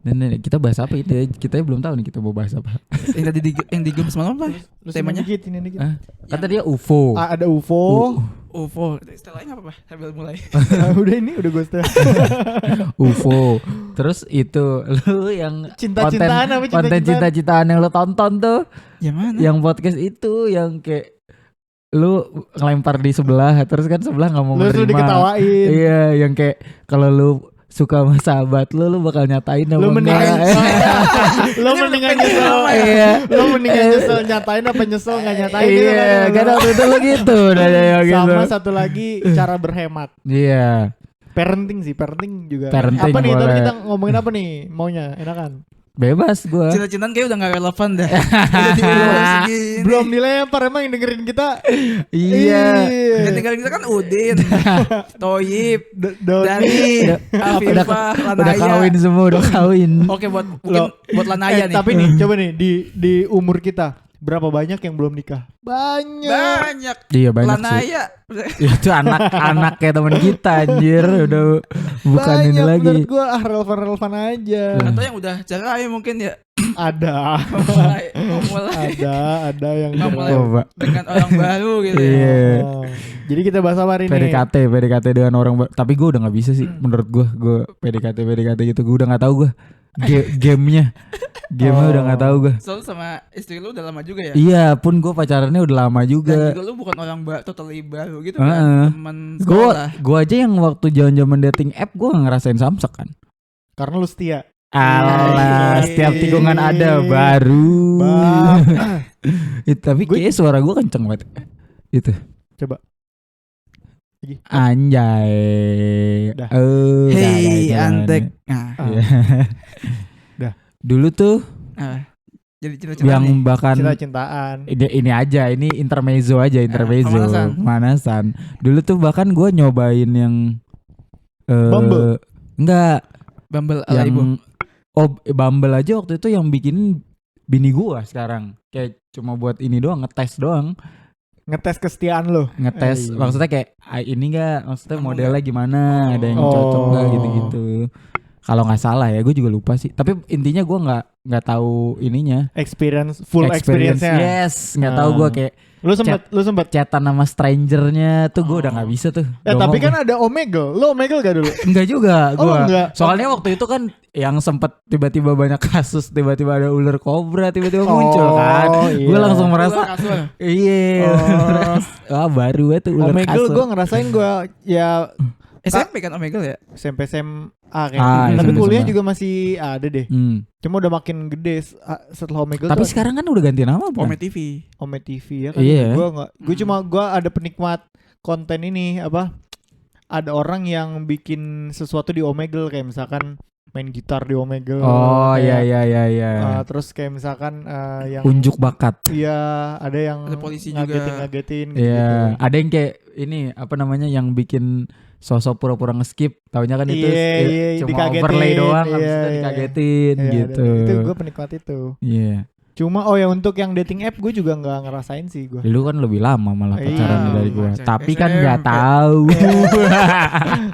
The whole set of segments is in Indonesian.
Dan kita bahas apa itu? Kita belum tahu nih kita mau bahas apa. Yang tadi yang di game semalam apa? Temanya dikit, ini dikit. Kan tadi ya UFO. Ada UFO. UFO. Istilahnya apa, Pak? Sambil mulai. Udah gue setel. UFO. Terus itu lu yang Cinta-cintaan apa konten cinta-cintaan yang lu tonton tuh. Yang mana? Yang podcast itu yang kayak lu ngelempar di sebelah, terus kan sebelah nggak mau menerima. Lu diketawain. Iya, yang kayak kalau lu suka sama sahabat lu bakal nyatain apa Lu mendingan lu mendingan nyesel. Iya. Lu mendingan nyesel nyatain apa nyesel enggak nyatain. Iya, kan waktu itu lu gitu. Sama satu lagi cara berhemat. Iya. Parenting juga. Parenting apa nih? Tadi boleh. kita ngomongin apa nih? Maunya enakan. Bebas gua. Cinta-cintaan kayak udah gak relevan dah. Udah diulang segini. Belum dilempar emang yang dengerin kita. Iya. Yang tinggal kita kan Udin, Toyib, Doni. Dani, Afifah, Udah Lanaya. kawin semua, udah kawin. Oke, buat Lanaya nih. Tapi nih coba nih di umur kita berapa banyak yang belum nikah? Banyak. Iya banyak sih. Lanaya. Itu anak kayak teman kita anjir, udah bukan Banyak, ini lagi. menurut gue relevan aja. Atau yang udah cerai mungkin ya. Ada. Mulai ada yang mulai Oh, Pak. dengan orang baru gitu ya. Iya. Oh. Jadi kita bahas apa hari ini? PDKT dengan orang tapi gue udah nggak bisa sih menurut gue PDKT gitu gue udah nggak tahu gue gamenya udah nggak tahu gue. Soalnya sama istri lu udah lama juga ya. Iya pun gue pacarannya udah lama Dan juga. juga lu bukan orang totally baru gitu Heeh. kan. Teman sekolah. Gue aja yang waktu zaman dating app gue nggak ngerasain samsek kan. Karena lu setia. Alah, setiap tikungan ada baru. Tapi kayaknya suara gue kenceng banget. Itu. Coba. Lagi. Anjay. Dah. Hey, antek. Iya. Dah. Dulu tuh Jadi cinta-cinta yang nih. bahkan Cinta-cintaan. ini aja, ini intermezzo aja, pemanasan. Dulu tuh bahkan gue nyobain yang Bumble? Enggak, Bumble ala yang ibu. Bumble aja waktu itu yang bikin bini gua sekarang. Kayak cuma buat ini doang, ngetes doang. Ngetes kesetiaan lo. Ngetes Iya. maksudnya kayak ini enggak, maksudnya Kamu modelnya gimana, ada yang Oh. cocok enggak gitu-gitu. Kalau nggak salah ya, gue juga lupa sih. Tapi intinya gue nggak tahu ininya. Full experience-nya. Yes, nggak tahu gue kayak Lu sempet chatan sama strangernya tuh gue udah nggak bisa tuh. tapi kan ada Omegle. Lu Omegle gak dulu? Enggak juga Oh, gua. enggak. Soalnya waktu itu kan yang sempet tiba-tiba banyak kasus, tiba-tiba ada ular kobra tiba-tiba muncul kan. Iya. Gue langsung merasa Kasur. iya. Wah, baru tuh ular Omegle kasur. gue ngerasain gue ya SMP kan Omegle ya? SMP SMA kayaknya. Tapi SMP, kuliah SMA. juga masih ada deh. Cuma udah makin gede setelah Omegle. Tapi tuh sekarang kan udah ganti nama bukan? Ome TV. Ome TV ya kan. Iya. Gue ada penikmat konten ini apa? Ada orang yang bikin sesuatu di Omegle kayak misalkan main gitar di Omegle. Oh kayak, iya. terus kayak misalkan yang Unjuk bakat. Iya, ada yang Ada polisi juga. ngagetin Iya, ada yang kayak ini apa namanya yang bikin sosok pura-pura nge-skip, taunya kan itu Iya, cuma dikagetin. overlay doang, habis Iya, itu iya. dikagetin Iya, gitu. Itu gue penikmat itu. Iya. Cuma ya untuk yang dating app gue juga nggak ngerasain sih gue. Lu kan lebih lama malah Iya. pacaran dari gua. Macam Tapi kan SMP. nggak tahu.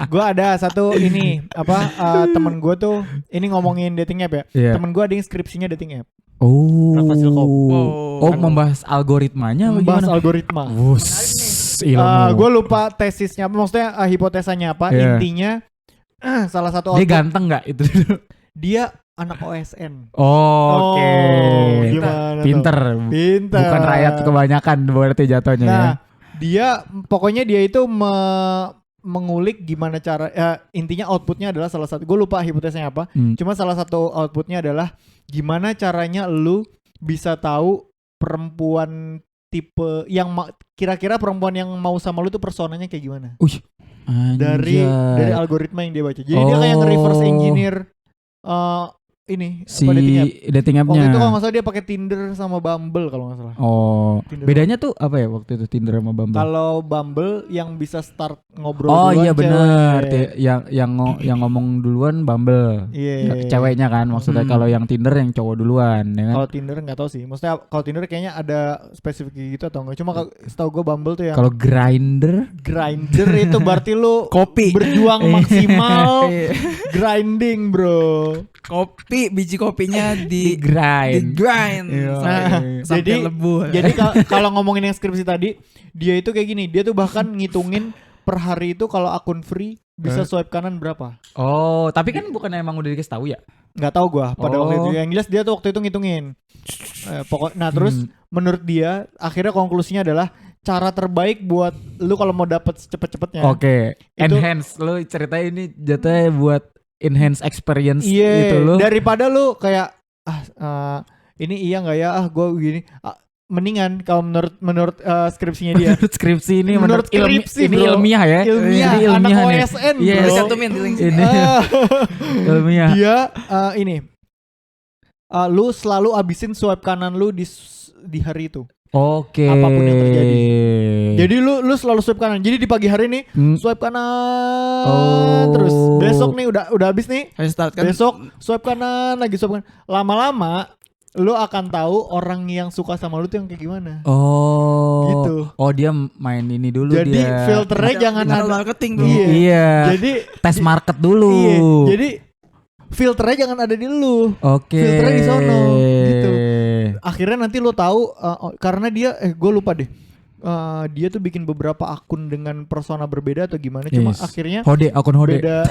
Gue ada satu ini apa temen gue tuh ini ngomongin dating app ya. Iya. Temen gue ada yang skripsinya dating app. Oh. Silkop. Oh, membahas algoritmanya apa Membahas gimana? algoritma. Wus, ilmu. Gue lupa tesisnya apa, maksudnya hipotesanya apa. Iya. Intinya salah satu Dia output, ganteng nggak itu? dia anak OSN. Oh, oke. Gimana tuh? Pinter. Pinter. Bukan rakyat kebanyakan berarti jatuhnya ya. Nah, pokoknya dia itu mengulik gimana cara intinya outputnya adalah salah satu, gue lupa hipotesanya apa. Cuma salah satu outputnya adalah gimana caranya lu bisa tahu perempuan tipe yang kira-kira perempuan yang mau sama lu tuh personanya kayak gimana. Dari algoritma yang dia baca. Jadi dia kayak nge-reverse engineer ini si apa, dating app-nya. Waktu itu kalau nggak salah dia pakai Tinder sama Bumble kalau nggak salah. Oh, Tinder. bedanya tuh apa ya waktu itu Tinder sama Bumble? Kalau Bumble yang bisa start ngobrol Oh duluan iya benar, cewek. yang ngomong duluan Bumble, Iya. ceweknya kan maksudnya. Kalau yang Tinder yang cowok duluan, ya kan? Kalau Tinder nggak tahu sih. Maksudnya kalau Tinder kayaknya ada spesifik gitu atau enggak. Cuma setahu gue Bumble tuh yang Kalau Grindr, grinder itu berarti lu Kopi. berjuang maksimal Iya. grinding bro. biji kopinya Di di grind. grind Iya. sampai Jadi- lebur. Jadi kalau ngomongin yang skripsi tadi, dia itu kayak gini, dia tuh bahkan ngitungin per hari itu kalau akun free bisa swipe kanan berapa. Oh, tapi kan bukan emang udah dikasih tahu ya? Nggak tahu gua pada waktu itu. Yang jelas dia tuh waktu itu ngitungin. Nah terus menurut dia akhirnya konklusinya adalah cara terbaik buat lu kalau mau dapet cepet-cepetnya. Oke, Itu- enhance. Lu ceritain ini jatuhnya buat enhance experience Iya, gitu lo. daripada lu kayak ini iya nggak ya? Gua gini. Mendingan kalau menurut skripsinya dia. Menurut skripsi ini Menurut skripsi, ini bro. ilmiah ya. Ilmiah, Ini anak ilmiah nih. OSN, Yes. bro. Cantumin di link sini. Ini ilmiah. Dia ini lu selalu abisin swipe kanan lu di hari itu. Oke. Apapun yang terjadi. Jadi lu selalu swipe kanan. Jadi di pagi hari nih swipe kanan terus. Besok nih udah habis nih. Harus start kan. Besok swipe kanan lagi swipe kanan. Lama-lama lu akan tahu orang yang suka sama lu tuh yang kayak gimana. Oh. Gitu. Oh, dia main ini dulu Jadi dia. filternya jangan Digital ada. marketing bro. Iya. Iya. Jadi Tes market dulu. iya. Jadi filternya jangan ada di lu. Oke. Filternya di sono, gitu. Akhirnya nanti lu tahu karena dia gue lupa deh. Dia tuh bikin beberapa akun dengan persona berbeda atau gimana. Cuma Yes. akhirnya Akun Hode. beda.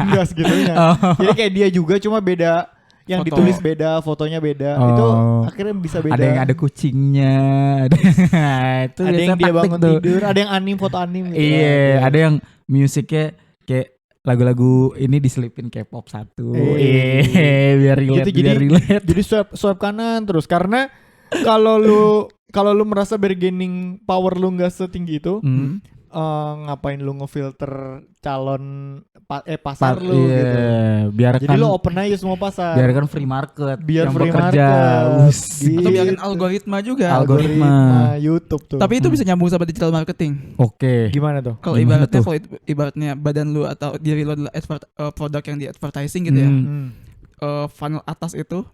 Enggak segitunya. Oh. Jadi kayak dia juga cuma beda. Yang Foto. ditulis beda, fotonya beda. Oh. Itu akhirnya bisa beda. Ada yang ada kucingnya. Itu Ada biasa yang dia taktik bangun tuh. tidur, ada yang anim foto anim gitu. Iya, ada yang musiknya kayak lagu-lagu ini diselipin K-pop satu. Biar relate, Gitu, biar relate. Jadi swipe kanan terus karena kalau lu merasa bargaining power lu nggak setinggi itu, ngapain lu ngefilter calon pasar lu iya, gitu. biarkan Jadi lu open aja semua pasar. biarkan free market Biar yang free bekerja. market. Us. Gitu. Atau biarkan algoritma juga. Algoritma. YouTube tuh. Tapi itu bisa nyambung sama digital marketing. Oke. gimana tuh? Kalau Gimana ibaratnya tuh? kalau badan lu atau diri lu adalah produk yang di advertising gitu ya. Funnel atas itu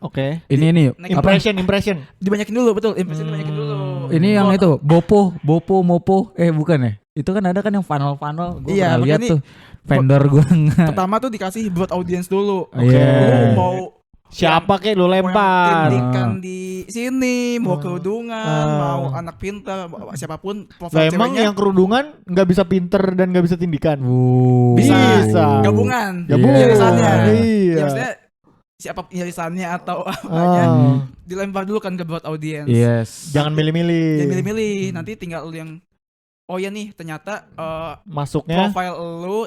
Oke. Ini Naik apa? Impression. dibanyakin dulu, betul. Impression dibanyakin dulu. Ini yang itu Bopo, Mopo. Bukan ya? Itu kan ada kan yang funnel. Gue Iya, pernah lihat makanya tuh. Vendor gue Pertama tuh dikasih broad audience dulu. Oke. Lu mau Siapa kek lu mau yang lempar? tindikan di sini, mau kerudungan, mau anak pintar, siapapun Lah profil emang ceweknya yang kerudungan nggak bisa pinter dan nggak bisa tindikan. bisa. Bisa. Gabungan. Gabungan. Irisannya. Iya. Ya, maksudnya siapa irisannya atau apanya dilempar dulu kan ke broad audience. Yes. Jangan milih-milih. Jangan milih-milih. Nanti tinggal lu yang oh ya nih ternyata Masuknya profile lu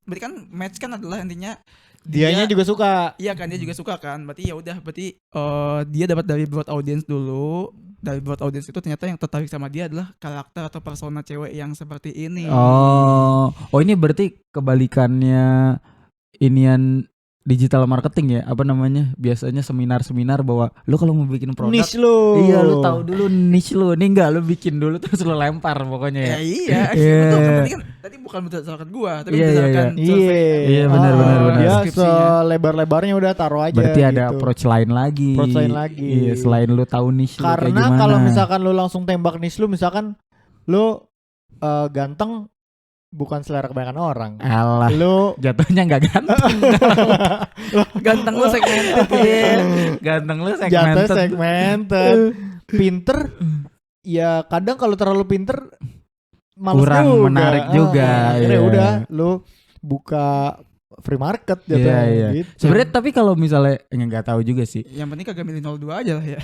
berarti kan match kan adalah intinya dianya juga suka. iya kan dia juga suka kan. Berarti ya udah berarti dia dapat dari broad audience dulu. Dari broad audience itu ternyata yang tertarik sama dia adalah karakter atau persona cewek yang seperti ini. Oh ini berarti kebalikannya inian digital marketing ya, apa namanya, biasanya seminar-seminar bahwa lu kalau mau bikin produk Niche lu. iya lu tahu dulu niche lu, ini enggak lu bikin dulu terus lu lempar pokoknya ya. Ya iya, Iya. betul kan berarti kan tadi bukan berdasarkan gua, tapi Iya, iya, berdasarkan iya. survei. Iya, benar. Dia Deskripsinya. selebar-lebarnya udah taruh aja. Berarti ada gitu. approach lain lagi. Approach lain lagi. Iya, selain lu tahu niche lu kayak Karena gimana. kalau misalkan lu langsung tembak niche lu, misalkan lu ganteng bukan selera kebanyakan orang. alah, Lu jatuhnya enggak ganteng. Ganteng lu segmented ya. Ganteng lu jatuh segmented. segmented. Pinter ya kadang kalau terlalu pinter males Kurang juga. menarik juga, Akhirnya iya. udah lu buka free market gitu. Iya, iya. Gitu. Sebenarnya tapi kalau misalnya enggak tahu juga sih. Yang penting kagak milih 02 aja lah ya.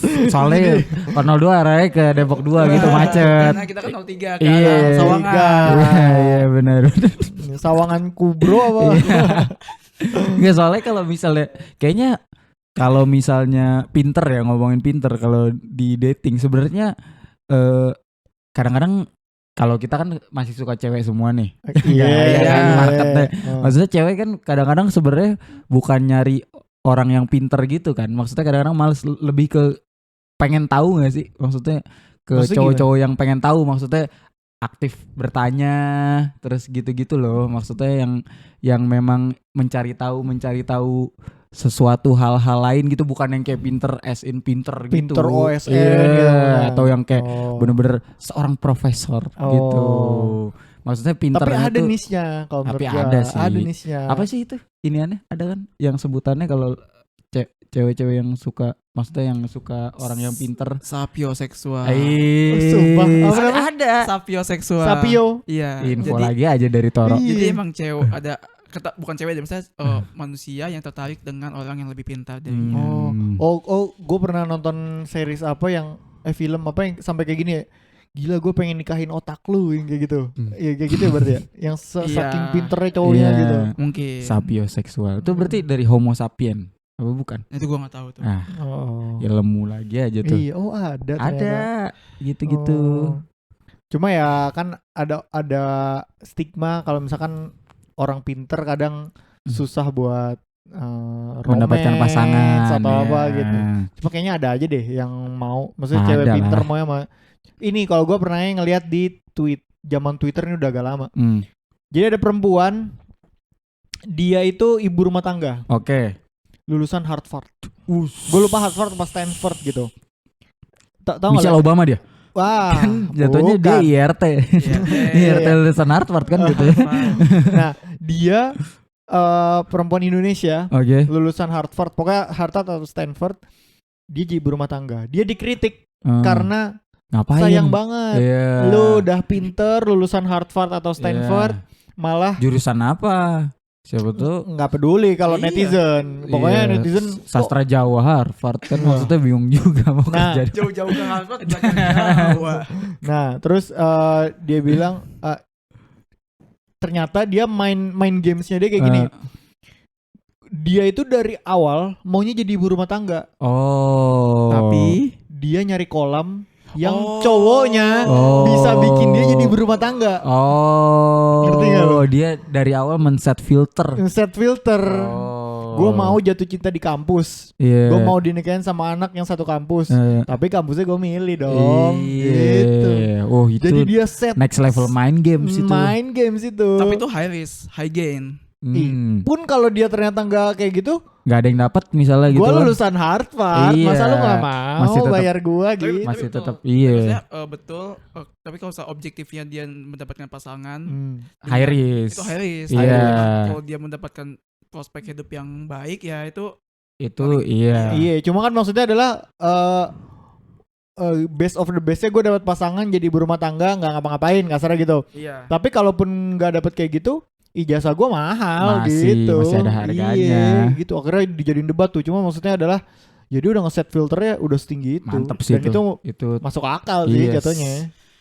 Soalnya 02 arahnya ke Depok 2 gitu macet. Karena kita kan 03 kan. Iya. Sawangan. Iya benar. Sawangan kubro apa? Enggak, soalnya kalau misalnya kayaknya kalau misalnya pinter ya, ngomongin pinter kalau di dating sebenarnya kadang-kadang kalau kita kan masih suka cewek semua nih. Iya, Iya kan, iya. marketnya. Oh. Maksudnya cewek kan kadang-kadang sebenarnya bukan nyari orang yang pinter gitu kan. Maksudnya kadang-kadang males, lebih ke pengen tahu gak sih? Maksudnya ke Maksudnya cowok-cowok yang pengen tahu, maksudnya aktif bertanya terus gitu-gitu loh. Maksudnya yang memang mencari tahu sesuatu hal-hal lain gitu, bukan yang kayak pinter as in pinter gitu. Pinter OSN Iya, gitu. atau yang kayak Oh. bener-bener seorang profesor gitu. Maksudnya pinter Tapi ada tuh. niche-nya kalau menurut Tapi gua. ada sih. Ada niche-nya. Apa sih itu? Iniannya ada kan yang sebutannya kalau cewek-cewek yang suka, maksudnya yang suka orang yang pinter. Sapioseksual. Sumpah. Apa Kan namanya? ada. Sapioseksual. Sapio. Iya. Info jadi, lagi aja dari Toro. Iya. Jadi emang cewek ada bukan cewek, misalnya manusia yang tertarik dengan orang yang lebih pintar dari dia. Gue pernah nonton series apa yang film apa yang sampai kayak gini ya. Gila, gue pengen nikahin otak lu yang kayak gitu. Ya kayak gitu ya berarti ya. Yang saking pinternya cowoknya Iya. gitu. Mungkin. Sapioseksual. Itu berarti dari Homo sapien. Apa bukan? Itu gua nggak tahu tuh. Ah, Oh. ya lemu lagi aja tuh. Iya, ada ternyata. Ada gitu-gitu. Oh. Cuma ya kan ada stigma kalau misalkan orang pinter kadang susah buat Mendapatkan romance pasangan atau ya. apa gitu. Cuma kayaknya ada aja deh yang mau, maksudnya Ada cewek pinter lah. mau sama. Ini kalau gue pernah ngeliat di zaman Twitter ini udah agak lama. Jadi ada perempuan, dia itu ibu rumah tangga, Oke. lulusan Harvard. Gue lupa Harvard apa Stanford gitu. Tahu nggak? Michelle Obama dia. Wah, Kan jatuhnya dia bukan. IRT. IRT lulusan Harvard kan gitu. Nah, dia perempuan Indonesia, Oke. lulusan Harvard, pokoknya Harvard atau Stanford. Dia jadi ibu rumah tangga. Dia dikritik karena ngapain? sayang banget. Iya. Lu udah pinter, lulusan Harvard atau Stanford, malah Jurusan apa? Siapa tuh? nggak peduli kalau Iya. netizen. Pokoknya Iya, netizen sastra Jawa Harvard kan Wah. maksudnya bingung juga mau Nah, kerja. Jauh-jauh ke Harvard belakang Jawa. Nah, terus dia bilang ternyata dia main gamesnya dia kayak gini. Dia itu dari awal maunya jadi ibu rumah tangga, Oh. Tapi dia nyari kolam yang Oh. cowoknya bisa bikin dia jadi ibu rumah tangga. Ngerti nggak lu? Dia dari awal men-set filter. Set filter. Gue mau jatuh cinta di kampus. Iya. Gue mau dinikahin sama anak yang satu kampus. Iya. Tapi kampusnya gue milih dong. Gitu. Oh, itu Jadi dia set next level main games itu. main games itu. tapi itu high risk, high gain. Pun kalau dia ternyata nggak kayak gitu, Nggak ada yang dapat misalnya gitu. gue kan. lulusan Harvard, Iya. masa lu nggak mau Masih tetap- bayar gue gitu? Masih betul. tetap iya. Maksudnya betul, tapi kalau soal objektifnya dia mendapatkan pasangan, High risk. itu high risk. Iya. Kalau dia mendapatkan prospek hidup yang baik ya itu Itu iya. Iya, cuma kan maksudnya adalah best of the bestnya gue dapat pasangan jadi ibu rumah tangga nggak ngapa-ngapain kasarnya gitu. iya. Tapi kalaupun nggak dapet kayak gitu, ijazah gue mahal Masih- gitu. masih ada harganya. Iya, gitu. Akhirnya dijadiin debat tuh. Cuma maksudnya adalah jadi udah ngeset filternya udah setinggi itu. Mantep sih Dan itu. itu Itu masuk akal sih Yes. jatuhnya.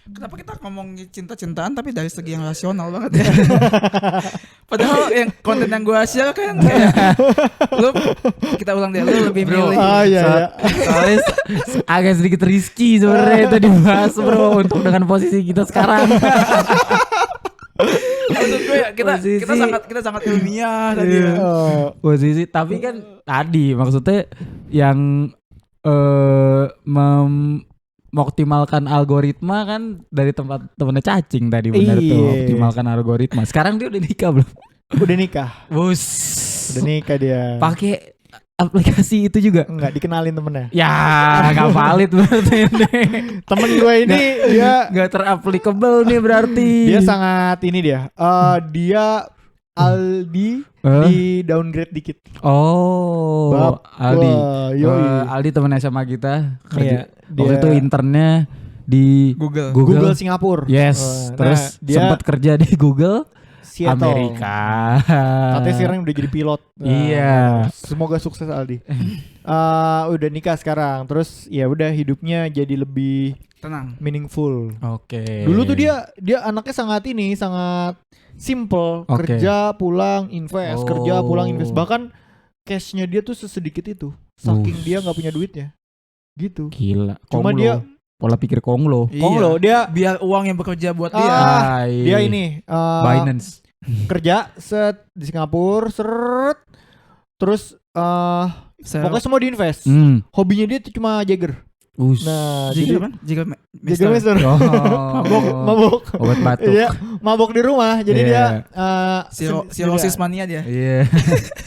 Kenapa kita ngomong cinta-cintaan tapi dari segi yang rasional banget ya? Padahal yang konten yang gue share kan kayak lu, kita ulang deh, lu lebih Bro. milih Ah iya So- iya. soalnya agak sedikit risky sebenarnya itu dibahas bro untuk dengan posisi kita sekarang. maksud gue ya, kita Posisi- sangat ilmiah tadi ya. Posisi tapi kan tadi maksudnya yang mengoptimalkan algoritma kan dari tempat temennya cacing tadi benar tuh, Iya. optimalkan algoritma. Sekarang dia udah nikah belum? Udah nikah. Bus. Udah nikah dia. Pakai aplikasi itu juga. Enggak dikenalin temennya. Ya, nggak valid berarti nih. Temen gue ini dia Nggak ter-applicable nih berarti. dia sangat ini dia. Dia Aldi di downgrade dikit. Oh, Aldi. Wah, yoi. Aldi teman SMA kita kerja. Iya, Waktu dia- itu internnya di Google. Google Singapura. Yes, Nah, terus dia sempat kerja di Google Seattle. Amerika. Katanya sekarang udah jadi pilot. Nah, Iya. Semoga sukses Aldi. Udah nikah sekarang. Terus ya udah hidupnya jadi lebih Tenang. meaningful. Oke. Dulu tuh dia anaknya sangat simple. Oke. Kerja pulang invest, kerja Oh. pulang invest. Bahkan cashnya dia tuh sesedikit itu. Saking dia nggak punya duitnya. Gitu. Gila. Cuma Konglo. dia pola pikir Konglo. Konglo, dia biar uang yang bekerja buat dia. dia ini Binance. kerja di Singapura seret, terus pokoknya semua diinvest. Hobinya dia tuh cuma Jagger. Nah, Jiggle jadi apa? Jiggle Jagger Master. Oh. Mabok. Obat batuk. Iya, mabok di rumah. Jadi Iya. dia Cirrhosis mania dia. Iya.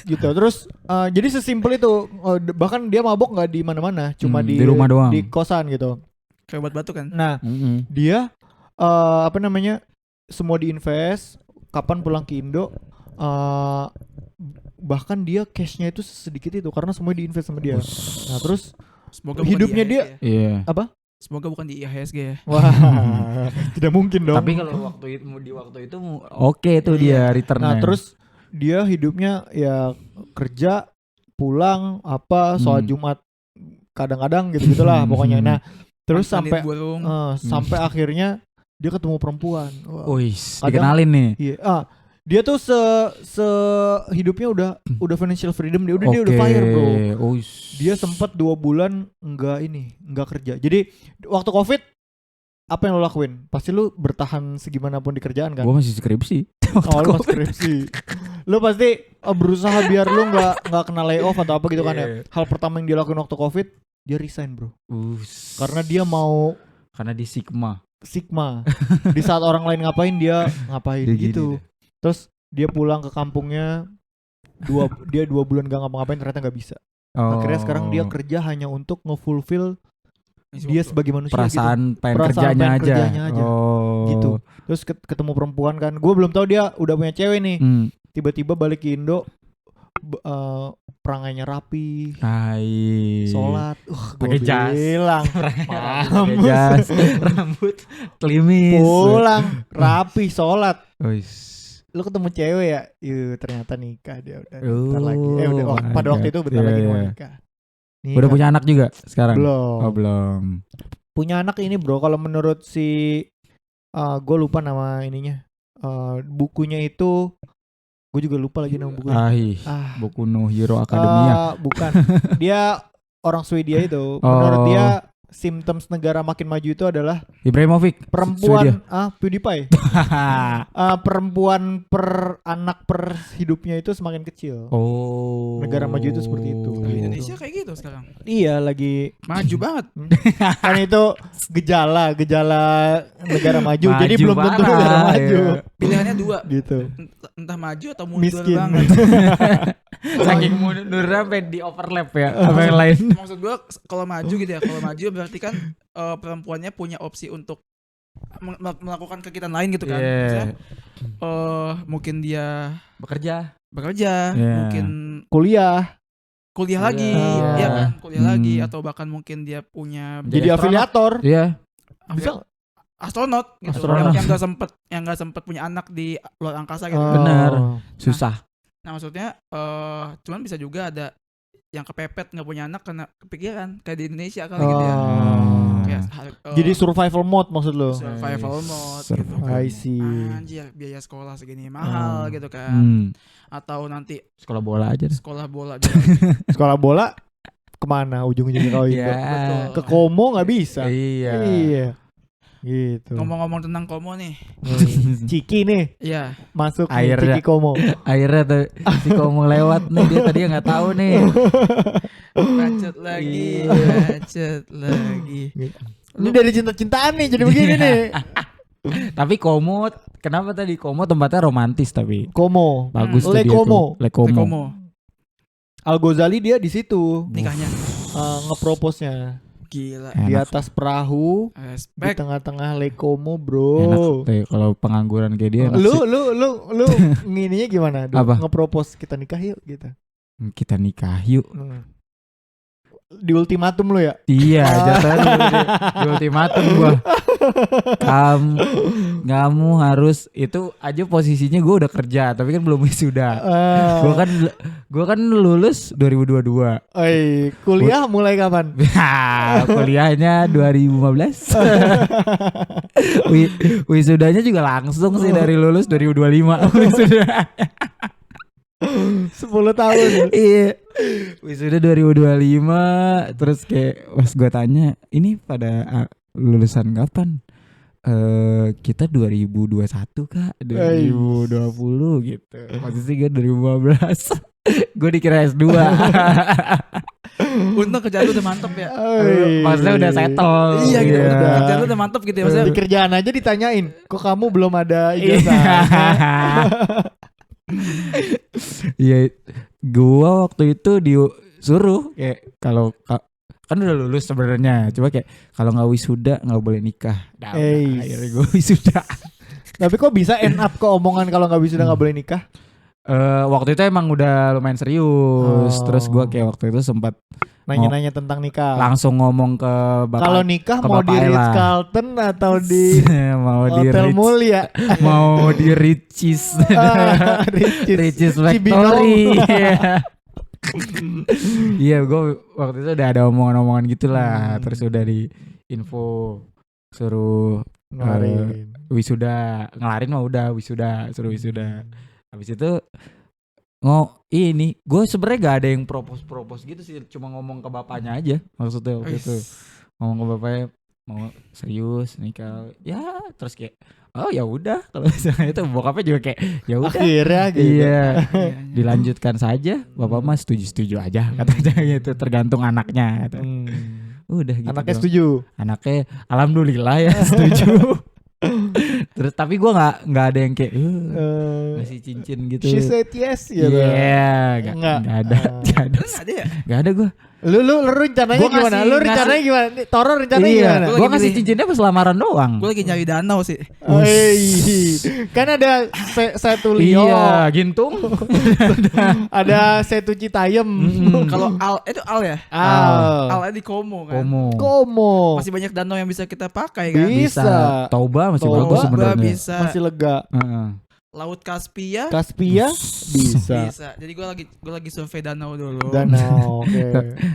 gitu. Terus jadi sesimpel itu. Bahkan dia mabok nggak di mana-mana, cuma di di rumah doang. di kosan gitu. Kayak obat batuk kan. Nah, Mm-mm. dia semua diinvest, kapan pulang ke Indo, bahkan dia cashnya itu sedikit itu karena semua diinvest sama dia. Nah terus Semoga hidupnya bukan di dia IHSG ya. Iya. apa? Semoga bukan di IHSG ya. Wah, tidak mungkin dong. Tapi kalau waktu itu oke tuh dia returnnya. Nah terus dia hidupnya ya kerja, pulang, apa sholat Jumat kadang-kadang gitu-gitulah pokoknya. Nah terus Manfaatin sampai burung. sampai akhirnya dia ketemu perempuan. Wih, Kadang- dikenalin nih. Iya. Dia tuh se hidupnya udah financial freedom, dia udah fire bro. Dia sempat 2 bulan nggak kerja. Jadi waktu COVID apa yang lo lakuin? Pasti lu bertahan segimanapun di kerjaan kan? Gue masih skripsi. Oh lu masih skripsi. Lu pasti berusaha biar lu nggak kena layoff atau apa gitu kan ya. Hal pertama yang dia lakuin waktu COVID, dia resign bro. Karena dia mau Karena di Sigma. di saat orang lain ngapain dia ngapain Dia gitu. gini. Terus dia pulang ke kampungnya, dia 2 bulan gak ngapa-ngapain, ternyata nggak bisa. Akhirnya sekarang dia kerja hanya untuk ngefulfill dia sebagai manusia perasaan gitu. pengen Perasaan kerjanya pengen aja. kerjanya aja. Gitu. Terus ketemu perempuan kan, gue belum tahu dia udah punya cewek nih. Tiba-tiba balik ke Indo, perangainya rapi, sholat, pakai jas. bilang, Pakai jas, rambut klimis. pulang rapi, sholat. Lu ketemu cewek ya, ternyata nikah dia udah bentar lagi. Pada waktu itu bentar lagi mau nikah. Udah punya anak juga sekarang? Belum. Oh belum. Punya anak ini bro, kalau menurut si gue lupa nama ininya, bukunya itu, gue juga lupa lagi nama bukunya. Buku No Hero Academia. Bukan, dia orang Swedia itu. Menurut dia symptoms negara makin maju itu adalah Ibrahimovic. perempuan PewDiePie. Perempuan per anak per hidupnya itu semakin kecil. Negara maju itu seperti itu. Indonesia kayak gitu sekarang. Iya, lagi Maju banget. kan itu gejala negara maju. Jadi belum tentu parah, negara maju. Pilihannya 2. Gitu. Entah maju atau mundur Miskin. banget. Saking mundurnya sampai di overlap ya sama yang lain. Maksud gue kalau maju gitu ya, kalau maju berarti kan perempuannya punya opsi untuk melakukan kegiatan lain gitu kan. Misalnya, mungkin dia Bekerja. mungkin Kuliah. lagi, Iya. ya kan, kuliah lagi, atau bahkan mungkin dia punya Jadi afiliator. Iya. Bisa. astronot gitu, Astronot. yang nggak sempet punya anak di luar angkasa gitu. Benar. Susah. Nah maksudnya cuman bisa juga ada yang kepepet nggak punya anak karena kepikiran kayak di Indonesia kali gitu ya. Kayak, Jadi survival mode maksud lo? survival mode Survival. gitu kan. I see. Anjir biaya sekolah segini mahal gitu kan. Atau nanti Sekolah bola aja. sekolah bola Sekolah bola kemana ujung-ujungnya kau Indo? Betul. Ke Komo nggak bisa. Iya. Gitu. Ngomong-ngomong tentang Komo nih. Ciki nih Iya. masuk nih, Airnya. Ciki Komo. Akhirnya tuh si Komo lewat nih, dia tadi nggak tahu nih. Macet lagi, macet lagi. Ini dari cinta-cintaan nih jadi begini nih. Tapi Komo, kenapa tadi Komo tempatnya romantis tapi Komo. bagus tuh Le dia Komo. tuh. Le Komo. Komo Al Ghazali dia di situ nikahnya ngepropose-nya gila. di Enak. atas perahu di Respect. tengah-tengah Le Komo Enak bro. tuh kalau pengangguran kayak dia. enak Lu sih. ngininya gimana? Apa? Ngepropose kita nikah yuk gitu. Kita nikah yuk. Di ultimatum lu ya? Iya, jatuhnya di ultimatum gua. Kamu harus itu aja posisinya gua udah kerja, tapi kan belum wisuda. Gua kan lulus 2022. Kuliah mulai kapan? Kuliahnya 2015. Wisudanya juga langsung sih dari lulus 2025. Wisuda. 10 tahun. Iya. Wisuda 2025. Terus kayak pas gue tanya, ini pada lulusan kapan? Kita 2021 kak, 2020 gitu. Posisi gue 2015. Gue dikira S2. Untung kerjaan lu udah mantep ya. Maksudnya udah settle. Iya gitu. Iya. Kerjaan lu udah mantep gitu ya. Maksudnya Di kerjaan aja ditanyain, kok kamu belum ada ijazah? Iya, gua waktu itu disuruh kayak kalau kan udah lulus sebenarnya, coba kayak kalau nggak wisuda nggak boleh nikah. Nah, akhirnya gua wisuda. Tapi kok bisa end up ke omongan kalau nggak bisa udah nggak boleh nikah? Waktu itu emang udah lumayan serius. Oh. Terus gue kayak waktu itu sempat Nanya-nanya tentang nikah. langsung ngomong ke bapak. Kalau nikah ke mau di bapak Ritz Ella. Carlton atau di mau di Hotel Ritz, Mulia? mau di Ricis, Ricis Cibinong. Factory. Iya, gue waktu itu udah ada omongan-omongan gitulah. Terus udah di info suruh Ngelarin. wisuda, ngelarin mah udah wisuda, suruh wisuda. Habis itu ini gue sebenarnya gak ada yang propose gitu sih, cuma ngomong ke bapaknya aja maksudnya waktu itu. Ngomong ke bapaknya mau serius nikah. Ya, terus kayak oh ya udah, kalau misalnya itu bokapnya juga kayak ya udah. Akhirnya gitu. Iya. Dilanjutkan saja, bapak mah setuju gitu, katanya gitu, tergantung anaknya kata. Udah gitu. Anaknya doang. setuju. Anaknya alhamdulillah ya setuju. Terus tapi gue nggak ada yang kayak ngasih cincin gitu. She said yes gitu. Iya, Nggak. nggak ada, nggak ada, Nggak ada ya? nggak ada gue. Lu rencananya Gua gimana? ngasih- Lu rencananya gimana? Nih, Toro rencananya Iya, gimana? Gua gue lagi ngasih milih. cincinnya pas lamaran doang. Gue lagi nyari danau sih. Kan ada Setu Lio, Iya, gintung. ada Setu Citayam, Kalau itu Al ya? Al, Al di Komo kan. Komo, Masih banyak danau yang bisa kita pakai kan. Bisa. Toba masih Toba bagus sebenarnya. bisa. masih lega. Heeh. Laut Kaspia Kaspia bisa. bisa. Jadi gue lagi survei danau dulu. Danau, oke.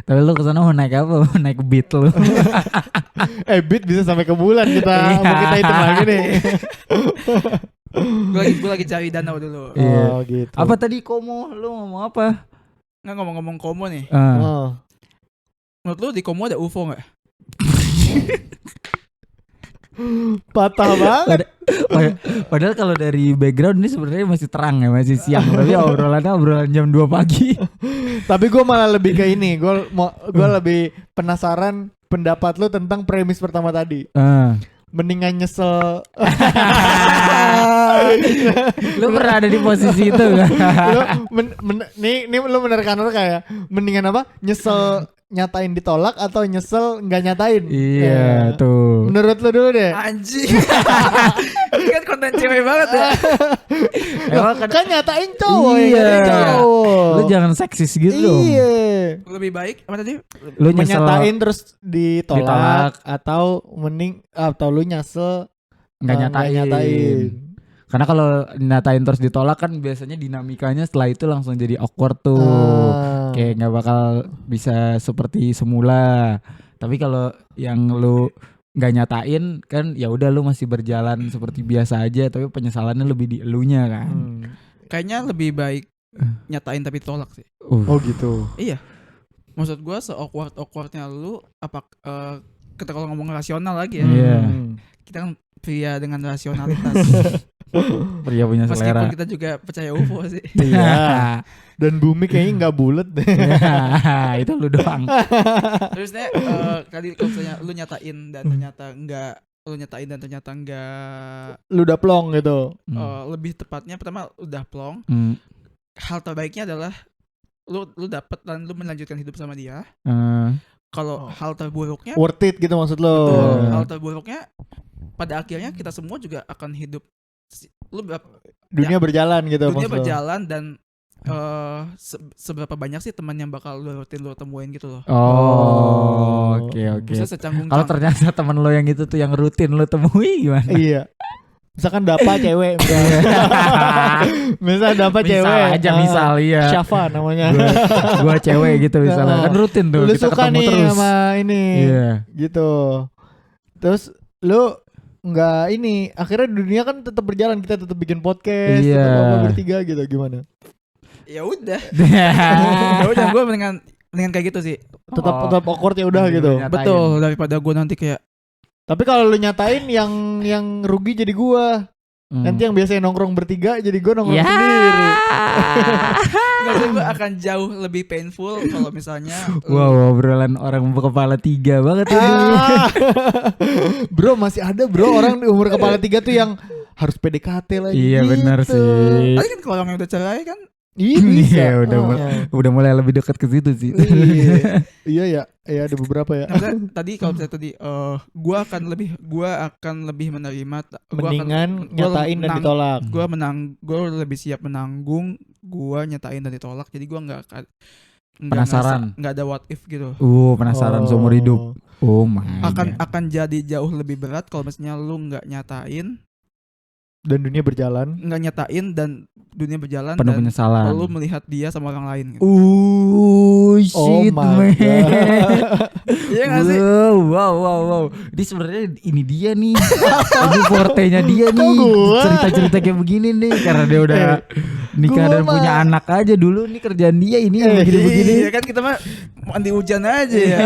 Tapi lu kesana mau naik apa? Mau naik beat lu. Beat bisa sampai ke bulan kita Iya. mau kita hitung lagi nih. Gue lagi cari danau dulu. Iya. Oh gitu. Apa tadi Komo? Lu ngomong apa? Nggak ngomong-ngomong Komo nih. Oh. Menurut lu di Komo ada UFO nggak? Patah banget. Padahal kalau dari background ini sebenarnya masih terang ya, masih siang. Tapi obrolan jam 2 pagi. Tapi gue malah lebih ke ini. Gue lebih penasaran pendapat lu tentang premis pertama tadi. Mendingan nyesel. Lu pernah ada di posisi itu gak? Nih lu menerkan kayak mendingan apa? Nyesel nyatain ditolak atau nyesel nggak nyatain? Iya, Ya. tuh. Menurut lu dulu deh. Anjing. Ini kan konten cewek banget ya. Emang Kan nyatain cowok Iya. ya, nyatain cowok. Lu jangan seksis gitu dong. Iya. Lebih baik apa tadi? Lu nyesel Menyatain terus ditolak, Ditolak. atau lu nyesel nggak nggak nyatain. Karena kalau nyatain terus ditolak kan biasanya dinamikanya setelah itu langsung jadi awkward tuh. Kayak nggak bakal bisa seperti semula. Tapi kalau yang lu nggak nyatain kan ya udah lu masih berjalan seperti biasa aja, tapi penyesalannya lebih di elunya kan. Kayaknya lebih baik nyatain tapi tolak sih. Oh gitu. Iya. Maksud gue se-awkward-awkwardnya lu apa kita kalau ngomong rasional lagi ya. Iya. Kita kan pria dengan rasionalitas. Pria punya selera. Meskipun kita juga percaya UFO sih. Iya. Dan bumi kayaknya nggak bulat deh. Itu lu doang. Terusnya kali kalau misalnya lu nyatain dan ternyata enggak, lu nyatain dan ternyata enggak, Lu udah plong gitu. lebih tepatnya pertama udah plong. Hmm. Hal terbaiknya adalah lu dapet dan lu melanjutkan hidup sama dia. Kalau hal terburuknya Worth it gitu maksud lo. betul, hal terburuknya pada akhirnya kita semua juga akan hidup Dunia berjalan gitu dunia maksud lo. berjalan dan seberapa banyak sih teman yang bakal lu temuin gitu loh. Oke. Bisa secanggung Kalau ternyata temen lo yang itu tuh yang rutin lo temui gimana? Iya. Misalkan dapat cewek misalnya. Misal dapat cewek. Aja misal iya. Syafa namanya. Gua cewek gitu misalnya. Kan rutin tuh. Lu kita suka ketemu nih terus. sama ini. Iya. Gitu. Terus lu nggak ini, akhirnya dunia kan tetap berjalan, kita tetap bikin podcast, Iya. tetap apa bertiga gitu, gimana? ya udah gue mendingan kayak gitu sih. Tetap awkward ya udah gitu. Nyatain. Betul, daripada gue nanti kayak Tapi kalau lu nyatain yang rugi jadi gua. Nanti yang biasanya nongkrong bertiga jadi gua nongkrong sendiri. nggak sih, gue akan jauh lebih painful kalau misalnya Wow, obrolan orang berkepala 3 banget ini. Bro, masih ada bro orang di umur kepala 3 tuh yang harus PDKT lagi. Iya gitu. benar sih. tadi kan kalau orang yang udah cerai kan Iya bisa. Iya, udah mulai lebih dekat ke situ sih. Iya ya, iya ada beberapa ya. Nah, misalnya tadi kalau misalnya tadi gua akan lebih menerima Mendingan nyatain dan ditolak. Gua lebih siap menanggung gua nyatain dan ditolak, jadi gua nggak akan Penasaran. nggak ada what if gitu. Penasaran seumur hidup. Oh my God. Akan jadi jauh lebih berat kalau misalnya lu nggak nyatain Dan dunia berjalan. dan dunia berjalan Penuh dan penyesalan. lu melihat dia sama orang lain gitu. Shit, my man. God. Iya nggak sih? Wow. Ini sebenarnya ini dia nih. Ini fortenya dia nih. gua? Cerita-cerita kayak begini nih karena dia udah nikah Gua dan punya mah- anak aja dulu nih kerjaan dia ini begini-begini. Iya kan kita mah mandi hujan aja ya.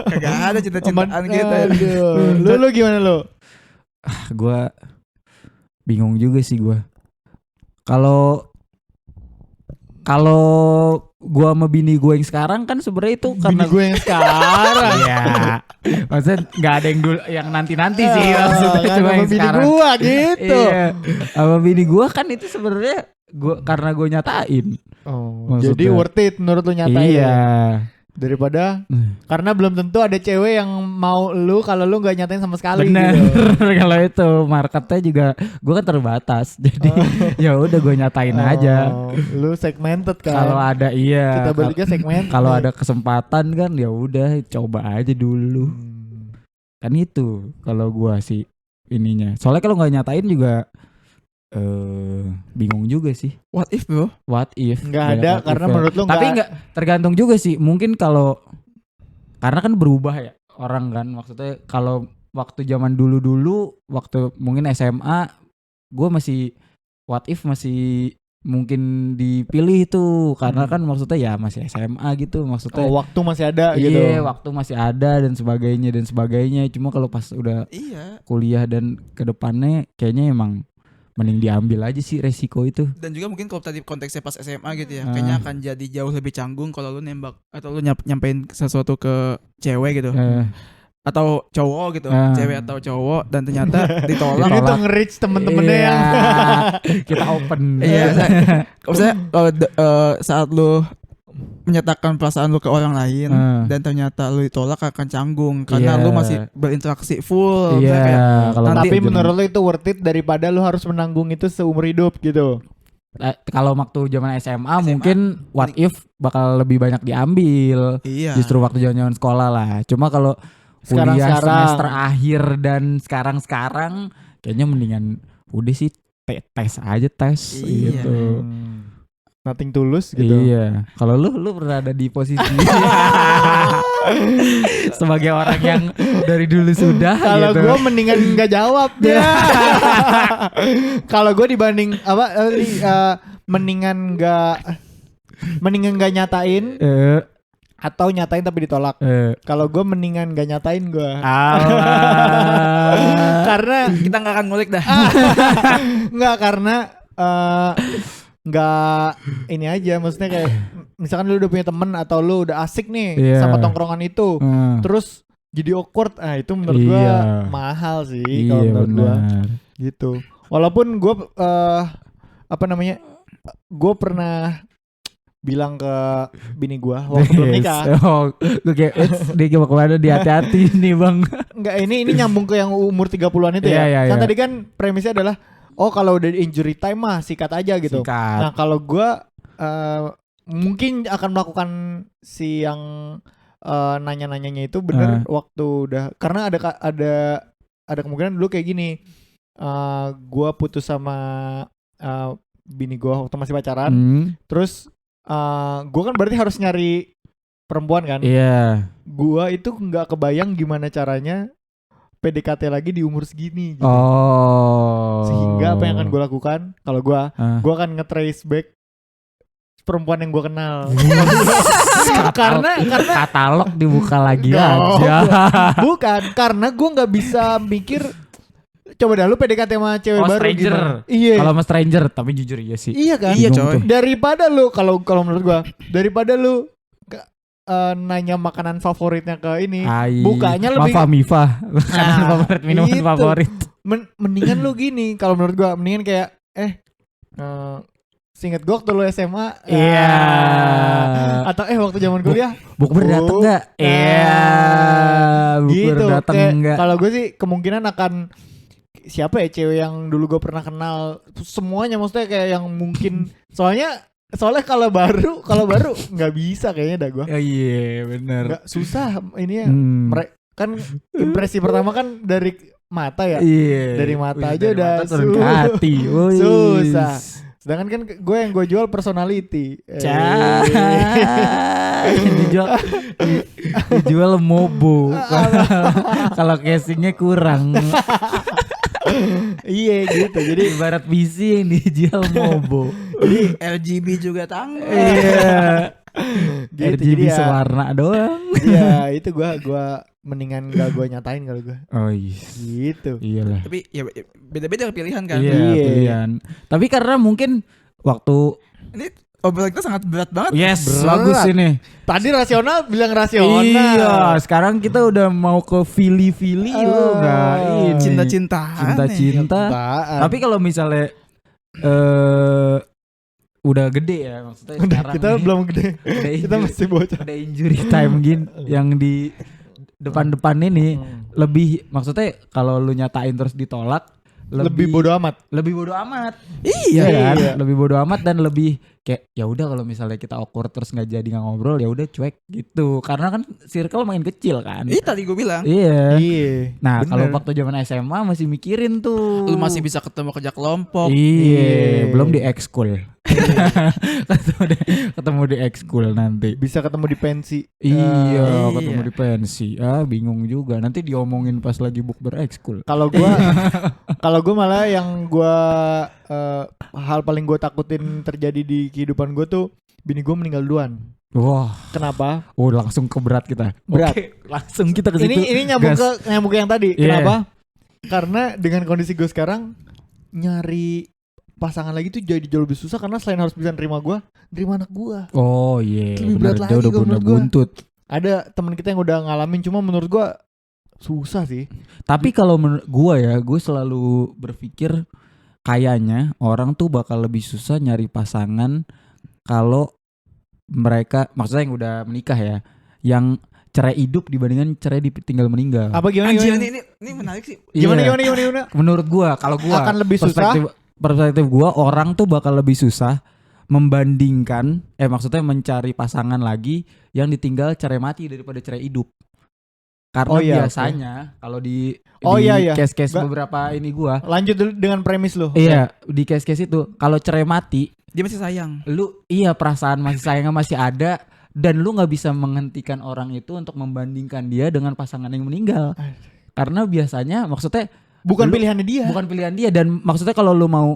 Kagak ada cinta-cintaan kita. Aduh. Lu gimana lu? Gua bingung juga sih gua. Kalau gua sama bini gue yang sekarang kan sebenarnya itu karena Bini gue yang sekarang. Iya. Maksudnya nggak ada yang dulu yang nanti sih maksudnya Kan cuma sama yang bini sekarang. gua gitu. Iya. Sama bini gua kan itu sebenarnya karena gue nyatain. Oh, Maksudnya- jadi worth it menurut lu nyatain. Iya. Daripada karena belum tentu ada cewek yang mau lu kalau lu nggak nyatain sama sekali. Bener. Gitu. Kalau itu marketnya juga gue kan terbatas. Jadi ya udah gue nyatain aja. Lu segmented kan. Kalau ada kita bertiga segmented. kalau ada kesempatan kan ya udah coba aja dulu. Kan itu kalau gua sih ininya. Soalnya kalau nggak nyatain juga bingung juga sih. What if bro? What if? Nggak Banyak ada what karena if ya. menurut lu Tapi nggak tergantung juga sih. Mungkin kalau karena kan berubah ya orang kan. Maksudnya kalau waktu zaman dulu waktu mungkin SMA, gue masih what if masih mungkin dipilih tuh karena kan maksudnya ya masih SMA gitu maksudnya. waktu masih ada gitu. Iya, waktu masih ada dan sebagainya. Cuma kalau pas udah Iya. kuliah dan kedepannya kayaknya emang mending diambil aja sih resiko itu. Dan juga mungkin kalau tadi konteksnya pas SMA gitu ya, kayaknya akan jadi jauh lebih canggung kalau lu nembak atau lu nyampein sesuatu ke cewek gitu. Atau cowok gitu, cewek atau cowok dan ternyata ditolak. Ini tuh nge-reach temen-temennya Iya. yang Kita open. Iya, maksudnya saat lu menyatakan perasaan lu ke orang lain dan ternyata lu ditolak akan canggung karena lu masih berinteraksi full. Iya. Kayak, tapi menurut lu itu worth it daripada lu harus menanggung itu seumur hidup gitu. Kalau waktu zaman SMA mungkin what if bakal lebih banyak diambil. Iya. Justru waktu zaman sekolah lah. Cuma kalau kuliah semester akhir dan sekarang kayaknya mendingan udah sih tes aja gitu. Nothing tulus gitu. Iya. Kalau lu pernah ada di posisi sebagai orang yang dari dulu sudah Kalau gitu. gue mendingan nggak jawab ya. Kalau gue dibanding mendingan nggak nyatain atau nyatain tapi ditolak. Kalau gue mendingan nggak nyatain gue. Karena kita nggak akan ngulik dah. nggak karena nggak ini aja, maksudnya kayak misalkan lu udah punya temen atau lu udah asik nih sama tongkrongan itu, terus jadi awkward, itu menurut gua mahal sih kalau menurut gua gitu. Walaupun gua gua pernah bilang ke bini gua waktu belum nikah. Gue kayak dia mau kemana, di hati-hati nih bang. Enggak, ini nyambung ke yang umur 30-an itu ya. Kan tadi kan premisnya adalah kalau udah injury time mah sikat aja gitu. Nah kalau gue mungkin akan melakukan si yang nanya-nanyanya itu bener waktu udah, karena ada kemungkinan dulu kayak gini, gue putus sama bini gue waktu masih pacaran, terus gue kan berarti harus nyari perempuan kan. Iya. Gue itu nggak kebayang gimana caranya PDKT lagi di umur segini gitu. Sehingga apa yang akan gue lakukan kalau gue akan nge-trace back perempuan yang gue kenal. karena katalog dibuka lagi aja. Bukan, karena gue nggak bisa mikir. Coba dah lu PDKT sama cewek baru stranger. gimana? Iya. Kalau sama stranger, tapi jujur iya sih. Iya kan? Iya coy. Daripada lu kalau menurut gue, daripada lu nanya makanan favoritnya ke ini, bukanya lebih Mifa, makanan favorit, minuman itu. favorit. Mendingan lu gini, kalau menurut gua mendingan kayak Seinget gue waktu lu SMA. Iya. Atau waktu zaman kuliah. Bukber dateng nggak? Iya. Bukber Gitu. dateng nggak? Kalau gue sih kemungkinan akan siapa ya cewek yang dulu gue pernah kenal semuanya, maksudnya kayak yang mungkin soalnya kalau baru nggak bisa kayaknya dah gue. Iya bener. Nggak susah ini ya. Kan impresi pertama kan dari mata ya. Iya. Dari mata aja dari udah mata turun ke hati. susah. Sedangkan kan gue yang gue jual personality. Dijual mobo. Kalau casingnya kurang. Iya gitu. Jadi ibarat PC yang dijual mobo. Jadi RGB juga tanggung. Iya. gitu, RGB jadi ya, sewarna doang. Iya itu gue mendingan gak gue nyatain kalau gue. Oh iya. Gitu. Iyalah. Tapi ya beda-beda pilihan kan. Iya, pilihan. Tapi karena mungkin waktu Ini obrolan kita sangat berat banget. yes, Berat. bagus ini. Tadi rasional bilang rasional. Iya, sekarang kita udah mau ke Fili-Fili enggak ini. Cinta-cintaan. Cinta-cinta. Tapi kalau misalnya udah gede ya maksudnya udah, sekarang kita nih, belum gede. udah Kita masih bocah. ada injury time gini yang di depan-depan ini lebih maksudnya kalau lu nyatain terus ditolak Lebih bodo amat. lebih bodo amat. Iya. Kan? Iya. Lebih bodo amat dan lebih kayak ya udah kalau misalnya kita awkward terus nggak jadi nggak ngobrol ya udah cuek gitu. Karena kan circle main kecil kan. Ini tadi gue bilang. Iya. Iya. Nah, bener. kalau waktu zaman SMA masih mikirin tuh. Lu masih bisa ketemu kerja kelompok. Iya, belum di ekskul. ketemu di ekskul nanti. Bisa ketemu di pensi. Iya, iya. ketemu di pensi. Bingung juga. Nanti diomongin pas lagi bukber ekskul. Kalau gue malah yang gue hal paling gue takutin terjadi di kehidupan gue tuh bini gue meninggal duluan. Wah, Kenapa? langsung ke berat kita. Berat. Oke, langsung kita ke situ. Ini nyambung ke yang tadi. Iya. Kenapa? Karena dengan kondisi gue sekarang nyari pasangan lagi tuh jadi jauh lebih susah karena selain harus bisa nerima anak gue. Oh iya, Lebih benar. berat Dia lagi udah kalau bunda menurut gua. buntut. Ada teman kita yang udah ngalamin, cuma menurut gue susah sih. Tapi kalau menurut gua ya, gue selalu berpikir kayaknya orang tuh bakal lebih susah nyari pasangan kalau mereka maksudnya yang udah menikah ya, yang cerai hidup dibandingkan cerai ditinggal meninggal. Apa gimana? Anjir, Gimana? ini menarik sih. Gimana? Iya. Menurut gua, kalau gua Akan lebih susah. perspektif gua orang tuh bakal lebih susah membandingkan maksudnya mencari pasangan lagi yang ditinggal cerai mati daripada cerai hidup. Karena biasanya kalau di case-case beberapa ini gua Lanjut dulu dengan premis lo. iya, di case-case itu kalau cerai mati Dia masih sayang. lu perasaan masih sayangnya masih ada dan lu nggak bisa menghentikan orang itu untuk membandingkan dia dengan pasangan yang meninggal. Karena biasanya maksudnya Bukan lu- pilihannya dia. bukan pilihan dia dan maksudnya kalau lu mau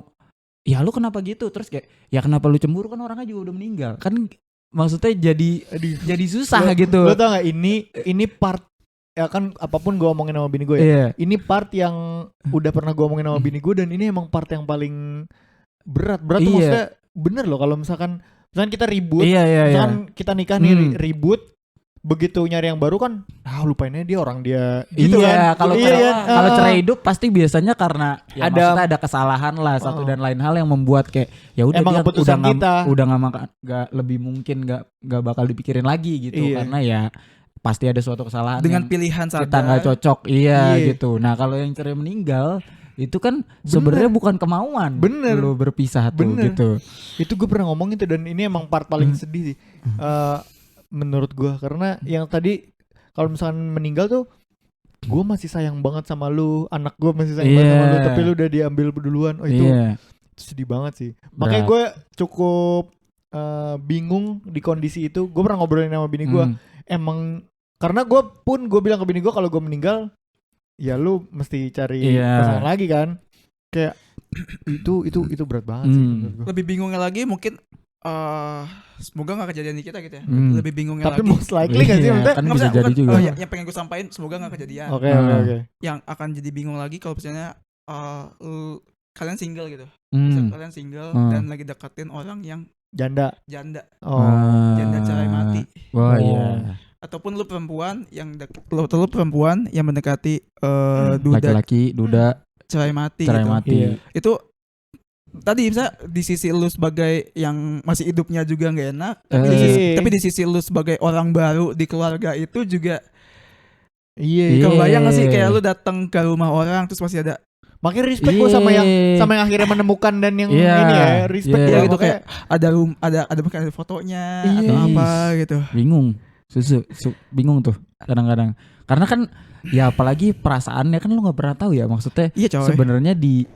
ya lu kenapa gitu terus kayak ya kenapa lu cemburu kan orangnya juga udah meninggal kan maksudnya jadi susah gitu. Lo tau gak ini part ya kan apapun gue omongin sama bini gue ya. Iya. Ini part yang udah pernah gue omongin sama bini gue dan ini emang part yang paling berat tuh Iya. maksudnya bener loh kalau misalkan kita ribut, Iya. misalkan kita nikah nih ribut, begitu nyari yang baru kan, lupain aja dia orang dia. Gitu iya, kan? kalau kalau cerai hidup pasti biasanya karena ya maksudnya ada kesalahan lah satu dan lain hal yang membuat kayak ya udah Emang dia keputusan kita. udah nggak lebih mungkin nggak bakal dipikirin lagi gitu Iya. karena ya pasti ada suatu kesalahan Dengan yang pilihan sadar. kita nggak cocok gitu. Nah kalau yang cerai meninggal itu kan sebenarnya bukan kemauan Bener. lu berpisah tuh Bener. gitu. Itu gue pernah ngomong itu dan ini emang part paling sedih sih. Menurut gue karena yang tadi kalau misalkan meninggal tuh gue masih sayang banget sama lu, anak gue masih sayang banget sama lu, tapi lu udah diambil duluan. Itu sedih banget sih. Makanya gue cukup bingung di kondisi itu. Gue pernah ngobrolin sama bini gue. Emang karena gue bilang ke bini gue kalau gue meninggal ya lu mesti cari pasangan lagi kan. Kayak itu berat banget sih menurut gue. Lebih bingungnya lagi mungkin semoga gak kejadian di kita gitu ya. Lebih bingungnya Tapi lagi. most likely gak sih maksudnya? Kan bisa jadi juga. Yang pengen gue sampaikan semoga gak kejadian. Oke. Yang akan jadi bingung lagi kalau misalnya kalian single gitu. Kalian single dan lagi deketin orang yang Janda. janda cerai mati. Wah iya. Ataupun lu perempuan yang mendekati duda Laki-laki duda cerai mati cerai gitu. mati. Iya. Itu tadi bisa di sisi lu sebagai yang masih hidupnya juga nggak enak, tapi di sisi lu sebagai orang baru di keluarga itu juga. Iya. Kamu bayang gak sih kayak lu datang ke rumah orang terus masih ada. Makin respect gue sama yang akhirnya menemukan dan yang ini ya respect ya gitu kayak ada fotonya atau apa gitu. Bingung, bingung tuh kadang-kadang. Karena kan ya apalagi perasaannya kan lu nggak pernah tahu ya, maksudnya sebenarnya di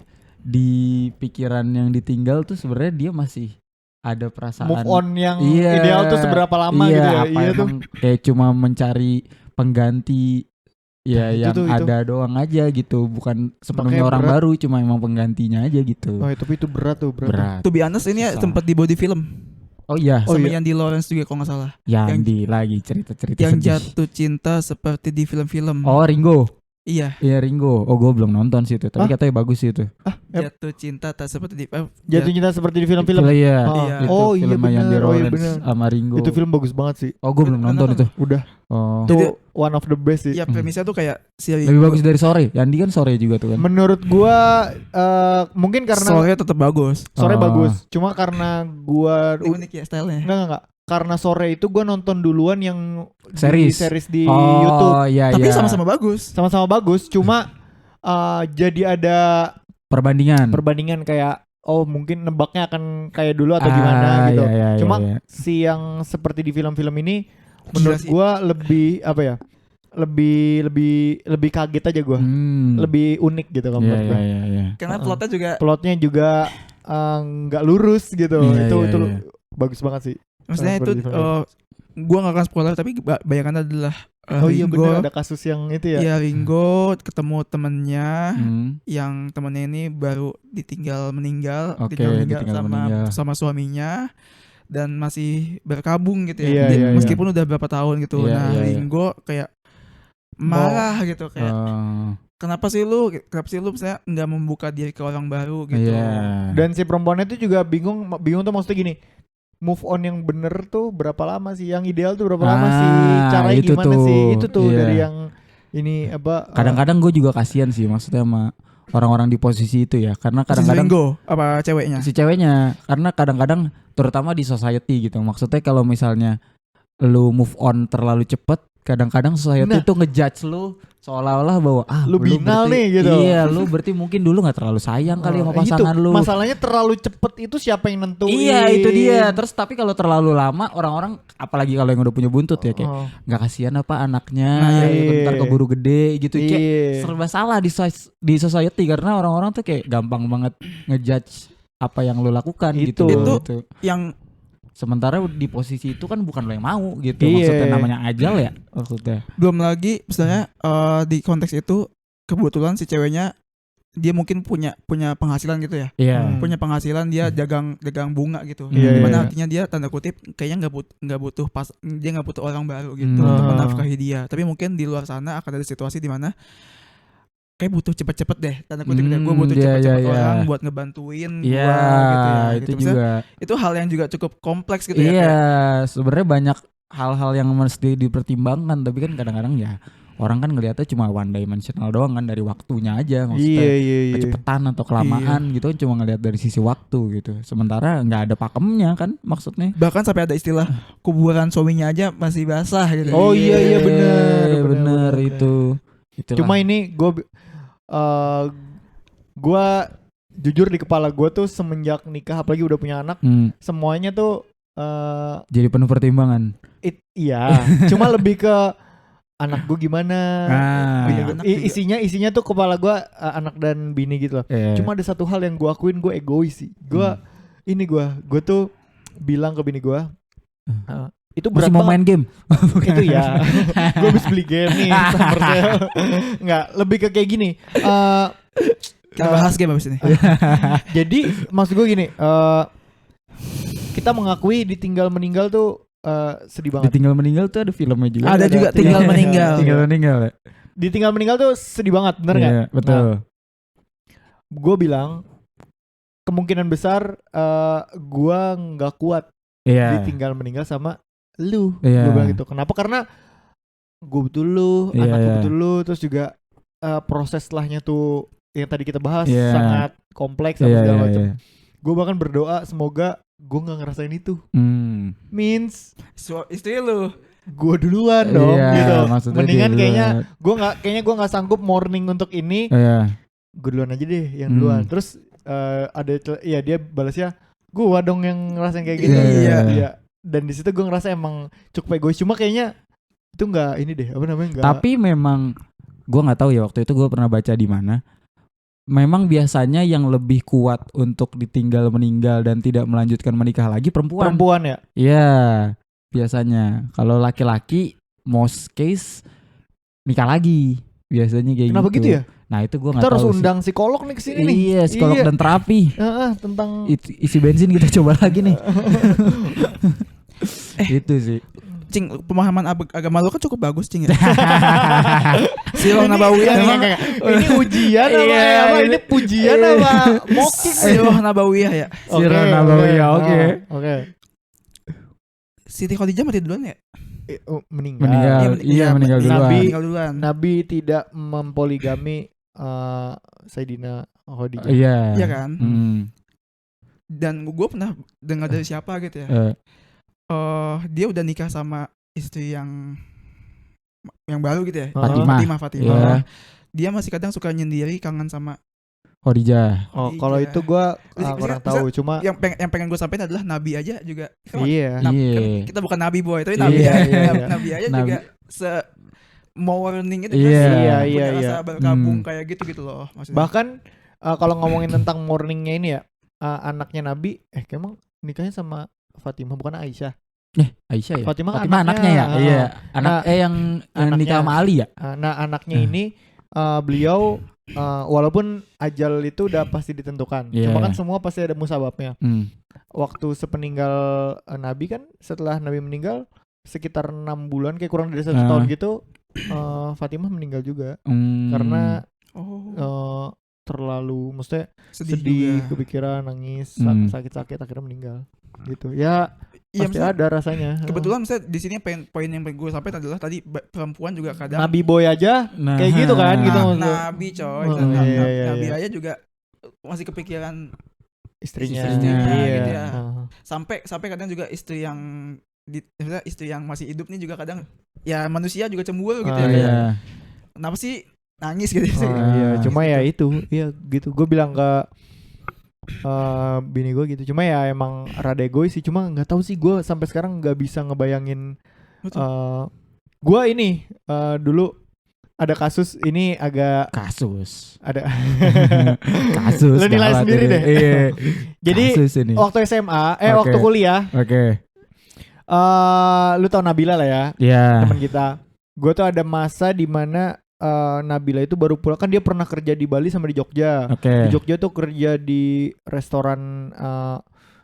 pikiran yang ditinggal tuh sebenarnya dia masih ada perasaan move on yang ideal tuh seberapa lama gitu ya. Apa emang kayak cuma mencari pengganti yang ada doang aja gitu, bukan sepenuhnya orang baru, cuma emang penggantinya aja gitu. Oh tapi itu berat. To be honest ini sempat di body film. Oh iya, sama Yandi Lawrence juga kalau nggak salah. Yandi lagi cerita-cerita yang jatuh cinta seperti di film-film. Oh Ringo. Iya Ringo. Oh gue belum nonton sih itu, tapi katanya bagus sih itu. Jatuh cinta tak seperti di jatuh cinta seperti di film-film. Iya. Oh iya benar. Sama Ringo. Itu film bagus banget sih. Oh gue belum nonton itu. Udah. Oh. Itu one of the best sih. Iya premisnya tuh kayak lebih bagus dari Sore. Yandi kan Sore juga tuh kan. Menurut gua mungkin karena Sore tetap bagus. Sore bagus. Cuma karena gua unik ya stylenya. Enggak. Karena Sore itu gue nonton duluan yang series di YouTube. Iya, tapi sama-sama bagus. Sama-sama bagus. Cuma jadi ada perbandingan kayak mungkin nebaknya akan kayak dulu atau gimana gitu. Cuma si yang seperti di film-film ini menurut gue lebih apa ya? Lebih kaget aja gue. Lebih unik gitu kan menurut gue. Karena plotnya juga nggak lurus gitu. Itu bagus banget sih. Maksudnya itu gue gak akan spoiler tapi bayangannya adalah Ringo, bener ada kasus yang itu ya. Iya Ringo ketemu temennya yang temennya ini baru ditinggal meninggal sama suaminya dan masih berkabung gitu ya. Meskipun udah berapa tahun gitu. Ringo kayak marah gitu kayak kenapa sih lu misalnya nggak membuka diri ke orang baru gitu. Dan si perempuannya itu juga bingung tuh maksudnya gini. Move on yang bener tuh berapa lama sih? Yang ideal tuh berapa lama sih? Caranya gimana sih? Itu tuh dari yang ini apa? Kadang-kadang gue juga kasihan sih maksudnya sama orang-orang di posisi itu ya, karena kadang-kadang apa ceweknya? Si ceweknya, karena kadang-kadang terutama di society gitu. Maksudnya kalau misalnya lu move on terlalu cepet, kadang-kadang society itu ngejudge lu seolah-olah bahwa lu binal nih gitu. Iya, lu berarti mungkin dulu gak terlalu sayang kali sama pasangan lu. Masalahnya terlalu cepet itu siapa yang nentuin? Iya, itu dia. Terus tapi kalau terlalu lama orang-orang apalagi kalau yang udah punya buntut ya kayak gak kasihan apa anaknya bentar keburu gede gitu. Kayak serba salah di society karena orang-orang tuh kayak gampang banget ngejudge apa yang lu lakukan gitu. Itu yang sementara di posisi itu kan bukan lo yang mau gitu. Maksudnya namanya ajal ya maksudnya. Belum lagi misalnya di konteks itu kebetulan si ceweknya dia mungkin punya penghasilan gitu ya. Punya penghasilan dia dagang bunga gitu. Dimana artinya dia tanda kutip kayaknya nggak butuh dia nggak butuh orang baru gitu untuk menafkahi dia. Tapi mungkin di luar sana akan ada situasi di mana kayak butuh cepet-cepet deh tanda kutip gue butuh cepet-cepet orang buat ngebantuin gue gitu ya itu gitu. Juga itu hal yang juga cukup kompleks gitu ya. Sebenarnya banyak hal-hal yang mesti dipertimbangkan, tapi kan kadang-kadang ya orang kan ngeliatnya cuma one dimensional doang kan, dari waktunya aja maksudnya kecepatan atau kelamaan gitu kan, cuma ngeliat dari sisi waktu gitu, sementara nggak ada pakemnya kan maksudnya. Bahkan sampai ada istilah kuburan suaminya aja masih basah gitu. Iya benar itu. Itulah. Cuma ini gue jujur di kepala gue tuh semenjak nikah apalagi udah punya anak semuanya tuh jadi penuh pertimbangan. Iya cuma lebih ke anak gue gimana isinya tuh kepala gue anak dan bini gitu loh. Cuma ada satu hal yang gue akuin, gue egois sih. Gue tuh bilang ke bini gue itu masih mau main game. Itu ya gue habis beli game nih summer sale. Nggak, lebih ke kayak gini kita bahas game abis ini. Jadi maksud gue gini, kita mengakui ditinggal meninggal tuh sedih banget. Ditinggal meninggal tuh ada filmnya juga. Ada juga tinggal meninggal. Ditinggal meninggal tuh sedih banget, bener kan? Betul. Gue bilang kemungkinan besar gue nggak kuat ditinggal meninggal sama lu. Gue bilang gitu. Kenapa? Karena gue butuh lu, anak gue butuh lu, terus juga proses setelahnya tuh yang tadi kita bahas sangat kompleks segala macam. Gue bahkan berdoa semoga gue nggak ngerasain itu. Means istri lu gue duluan dong Iya, gitu. maksudnya Mendingan dia kayaknya gue nggak sanggup morning untuk ini. Iya. Gue duluan aja deh yang duluan. Terus dia balasnya gue dong yang ngerasain kayak gitu. Iya. Dan di situ gue ngerasa emang cukup egois. Cuma kayaknya itu nggak ini deh apa namanya nggak. Tapi memang gue nggak tahu ya, waktu itu gue pernah baca di mana. Memang biasanya yang lebih kuat untuk ditinggal meninggal dan tidak melanjutkan menikah lagi perempuan. Perempuan ya? Iya, biasanya. Kalau laki-laki most case nikah lagi. Biasanya kayak Kenapa gitu ya? Nah itu gue Kita nggak tahu harus sih. undang psikolog nih kesini nih. Iya, psikolog dan terapi. Tentang Isi bensin kita coba lagi nih. Itu sih. Cing, pemahaman agama lu kan cukup bagus, Cing ya. Sirah Nabawiyah Emang ini ujian apa? Ini pujian apa? Mokik Sirah Nabawiyah ya. Sirah Nabawiyah, oke. Oke. Siti Khadijah mati duluan ya? Meninggal. Meninggal duluan. Nabi tidak mempoligami Sayyidina Khadijah. Iya kan? Dan gue pernah dengar dari siapa gitu ya. Dia udah nikah sama istri yang baru gitu ya. Fatimah. Iya. Dia masih kadang suka nyendiri, kangen sama Khadijah. Kalau itu gue kurang tahu. Cuma yang pengen gue sampaikan adalah Nabi aja juga. Iya. Kan kita bukan Nabi boy, tapi Nabi Nabi aja juga warning itu kan. Punya rasa berkabung kayak gitu loh maksudnya. Bahkan kalau ngomongin tentang morningnya ini ya, anaknya Nabi emang nikahnya sama Fatimah bukan Aisyah. Aisyah ya. Fatimah anaknya ya. Iya. yang nikah sama Ali ya. Nah anaknya ini beliau walaupun ajal itu udah pasti ditentukan, cuma kan semua pasti ada musababnya. Waktu sepeninggal Nabi kan, setelah Nabi meninggal sekitar 6 bulan kayak kurang dari 1 tahun gitu, Fatimah meninggal juga karena terlalu maksudnya sedih kepikiran, nangis, sakit-sakit akhirnya meninggal gitu ya. Pasti ada rasanya. Kebetulan misalnya di sini poin yang gue sampaikan adalah tadi perempuan juga kadang Nabi boy aja kayak gitu kan gitu. Nabi coy, Nabi aja juga masih kepikiran istrinya gitu ya. Sampai kadang juga istri yang masih hidup nih juga kadang ya manusia juga cemburu gitu ya. Kenapa sih nangis gitu sih? Iya, cuma ya itu, iya gitu. Gue bilang ke bini gue gitu. Cuma ya emang rada egois sih. Cuma nggak tahu sih, gue sampai sekarang nggak bisa ngebayangin. Gue ini dulu ada kasus ini ada kasus lo nilai sendiri deh. Jadi waktu SMA waktu kuliah lu tau Nabila lah ya, teman kita. Gue tuh ada masa di mana Nabila itu baru pulang, kan dia pernah kerja di Bali sama di Jogja. Di Jogja tuh kerja di restoran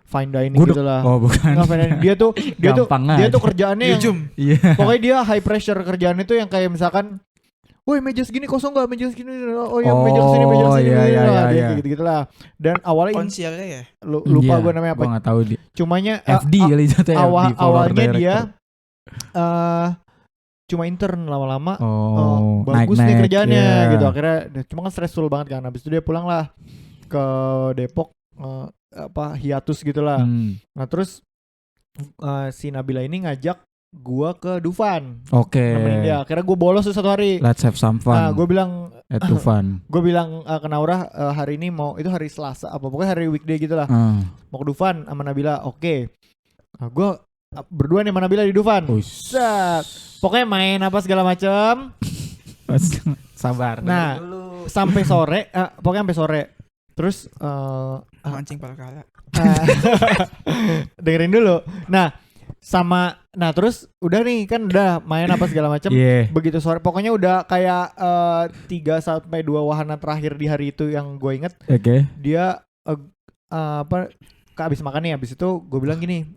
fine dining gitu lah. Oh bukan. Dia tuh kerjaannya yang pokoknya dia high pressure kerjaannya tuh yang kayak misalkan, woi meja segini kosong gak, meja segini, meja kesini gitu lah. Dan awalnya konsialnya ya lupa gue namanya apa. Gue gak tahu dia. Cumanya FD kali jatuh ya. Awalnya dia cuma intern, lama-lama bagus nih kerjaannya gitu. Akhirnya cuma kan stressful banget kan. Habis itu dia pulang lah ke Depok, hiatus gitulah. Nah terus si Nabila ini ngajak gua ke Dufan. Nemenin dia. Akhirnya gua bolos tuh 1 hari. Let's have some fun. Nah, gua bilang Dufan. Gua bilang ke Naura, hari ini mau, itu hari Selasa pokoknya hari weekday gitulah. Mau ke Dufan sama Nabila. Oke. Nah, gua berdua nih sama Nabila di Dufan. Pokoknya main apa segala macam. Sabar. Nah, sampai sore, pokoknya sampai sore. Terus mancing palkala. Dengerin dulu. Nah, terus udah nih kan udah main apa segala macam. Begitu sore pokoknya udah kayak 3-2 wahana terakhir di hari itu yang gue inget. Dia abis makan nih, abis itu gue bilang gini,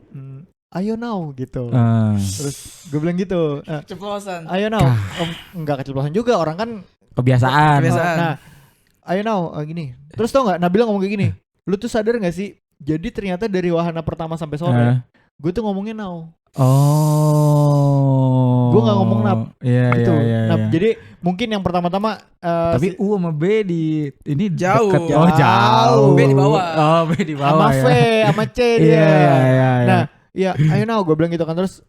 ayo now gitu. Terus gue bilang gitu, ceplosan. Ayo now. Enggak keceplosan juga, orang kan kebiasaan. Nah, ayo now gini. Terus tau nggak, Nabila ngomong kayak gini, lu tuh sadar nggak sih? Jadi ternyata dari wahana pertama sampai sore, gue tuh ngomongnya now. Gue nggak ngomong nap. Iya, Gitu. iya. Nap. Jadi mungkin yang pertama-tama Tapi U sama B di ini Jauh. deket. Oh, jauh. B di bawah. Oh, B di bawah. sama V, ya. sama C dia. Iya. Nah, ya ayo now gue bilang gitu kan terus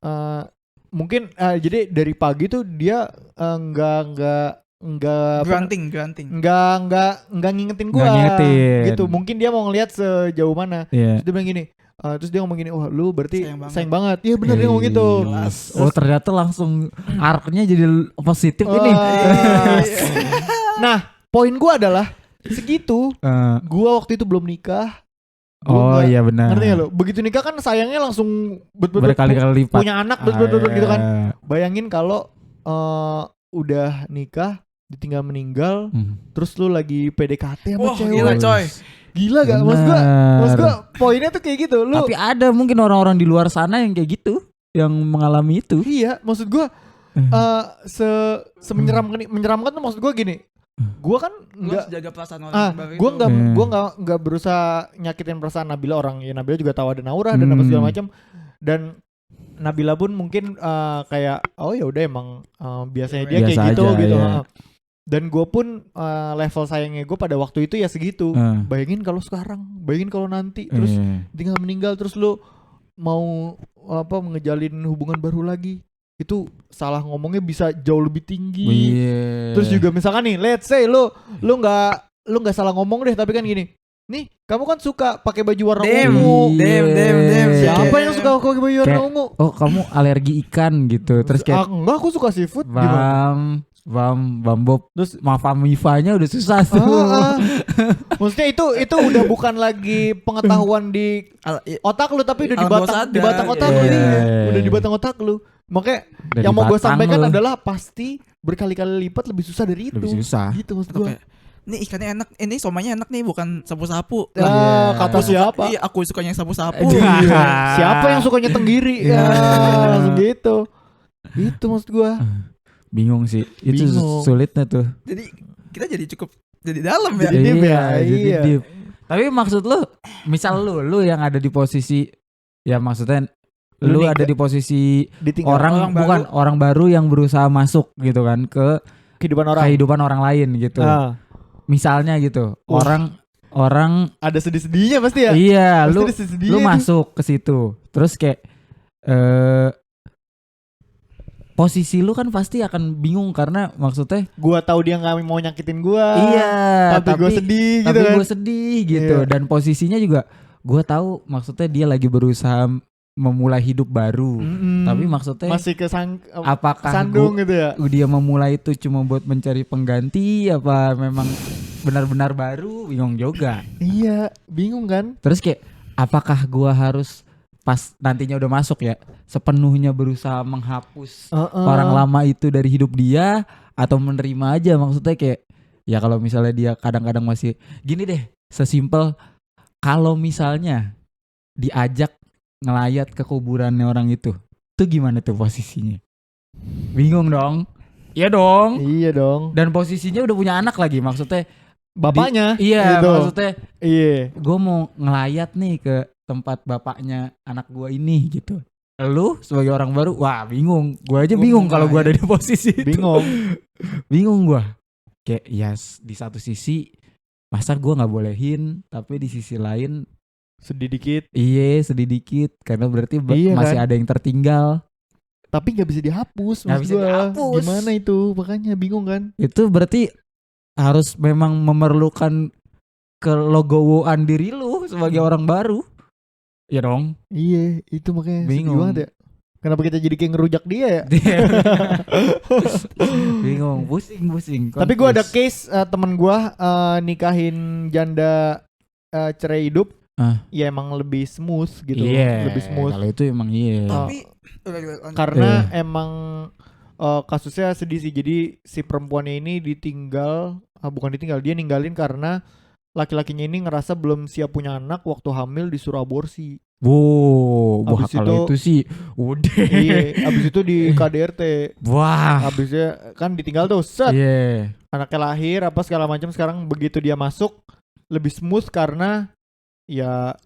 mungkin jadi dari pagi tuh dia nggak Granting. nggak ngingetin gue Nggak ngingetin. gitu. Mungkin dia mau ngeliat sejauh mana. Iya. Terus dia bilang gini. Terus dia ngomong gini, wah lu berarti Sayang sayang banget. Iya benar dia ngomong gitu. Oh, ternyata langsung arc-nya jadi positif ini. Nah, poin gue adalah segitu. Gua waktu itu belum nikah. Oh iya benar. Ngerti gak lo? Begitu nikah kan sayangnya langsung berkali-kali lipat. punya anak gitu kan. Bayangin kalau udah nikah ditinggal meninggal, terus lu lagi PDKT sama Wah, cewek. gila coy. Gila gak? Maksud gua poinnya tuh kayak gitu. Lu Tapi ada mungkin orang-orang di luar sana yang kayak gitu, yang mengalami itu. iya, maksud gua menyeramkan tuh maksud gua gini. Gua kan Enggak jaga perasaan orang baru gua itu. nggak berusaha nyakitin perasaan Nabila. Nabila juga tahu ada Naura dan apa segala macam, dan Nabila pun mungkin kayak oh ya udah emang biasanya dia Biasa kayak gitu aja, gitu. iya. Dan gue pun level sayangnya gue pada waktu itu ya segitu. Bayangin kalau sekarang, bayangin kalau nanti terus tinggal meninggal terus lu mau ngejalin hubungan baru lagi. Itu salah ngomongnya bisa jauh lebih tinggi. Terus juga misalkan nih, let's say lu nggak salah ngomong deh, tapi kan gini. Nih, kamu kan suka pakai baju warna ungu. Siapa yang suka pakai baju warna ungu? Oh, kamu alergi ikan gitu. Terus kayak enggak, aku suka seafood. Bob. Terus Mifanya udah susah tuh. Maksudnya itu udah bukan lagi pengetahuan di otak lu, tapi udah di batang otak lu. Udah di batang otak lu. Makanya yang mau gue sampaikan adalah pasti berkali-kali lipat lebih susah dari itu. Lebih susah. Gitu maksud gue. Ini ikannya enak, ini somanya enak nih, bukan sapu-sapu. Kata siapa? Iya, aku sukanya sapu-sapu. Siapa yang sukanya tenggiri? Langsung gitu. Itu maksud gue. Bingung sih. Itu sulitnya tuh. Jadi kita jadi dalam ya. Jadi deep. Tapi maksud lu, misal lu yang ada di posisi, ya maksudnya lu ada di posisi orang baru yang berusaha masuk gitu kan ke kehidupan orang lain gitu. Misalnya gitu, orang ada sedih-sedihnya pasti ya. Iya, pasti lu masuk ke situ. Terus kayak posisi lu kan pasti akan bingung karena maksudnya gua tahu dia nggak mau nyakitin gua. Iya, tapi gua sedih gitu kan. Tapi gua sedih gitu. Dan posisinya juga gua tahu maksudnya dia lagi berusaha memulai hidup baru. Tapi maksudnya masih apakah sandung gitu ya. Dia memulai itu cuma buat mencari pengganti apa memang benar-benar baru? Bingung juga. Iya, bingung kan? Terus kayak apakah gua harus pas nantinya udah masuk ya sepenuhnya berusaha menghapus orang lama itu dari hidup dia atau menerima aja? Maksudnya kayak ya kalau misalnya dia kadang-kadang masih gini deh, sesimpel kalau misalnya diajak ngelayat ke kuburannya orang itu gimana tuh posisinya? Bingung dong. Iya dong. Dan posisinya udah punya anak lagi, maksudnya bapaknya. Iya gitu. Maksudnya gue mau ngelayat nih ke tempat bapaknya anak gue ini gitu. Lu sebagai orang baru, wah bingung. Gue aja bingung kalau gue ada di posisi itu. Bingung gue. Kayak ya di satu sisi masa gue nggak bolehin, tapi di sisi lain sedih dikit. Iya, sedih dikit karena berarti masih kan? Ada yang tertinggal. Tapi nggak bisa dihapus. Nggak bisa dihapus. Gimana itu? Makanya bingung kan? Itu berarti harus memang memerlukan kelegowoan diri lu sebagai orang baru. Ya dong. Iya, itu makanya bingung banget ya. Kenapa kita jadi kayak ngerujak dia ya? Bingung, pusing. Tapi gue ada case temen gue nikahin janda cerai hidup. Ya emang lebih smooth gitu. Lebih smooth. Kalau itu emang Tapi karena emang kasusnya sedih sih. Jadi si perempuannya ini dia ninggalin karena laki-lakinya ini ngerasa belum siap punya anak, waktu hamil disuruh aborsi. Wow, kalau itu sih udah. Iya, abis itu di KDRT. Wah. Abisnya kan ditinggal tuh, set. Iya. Anaknya lahir apa segala macam. Sekarang begitu dia masuk lebih smooth karena ya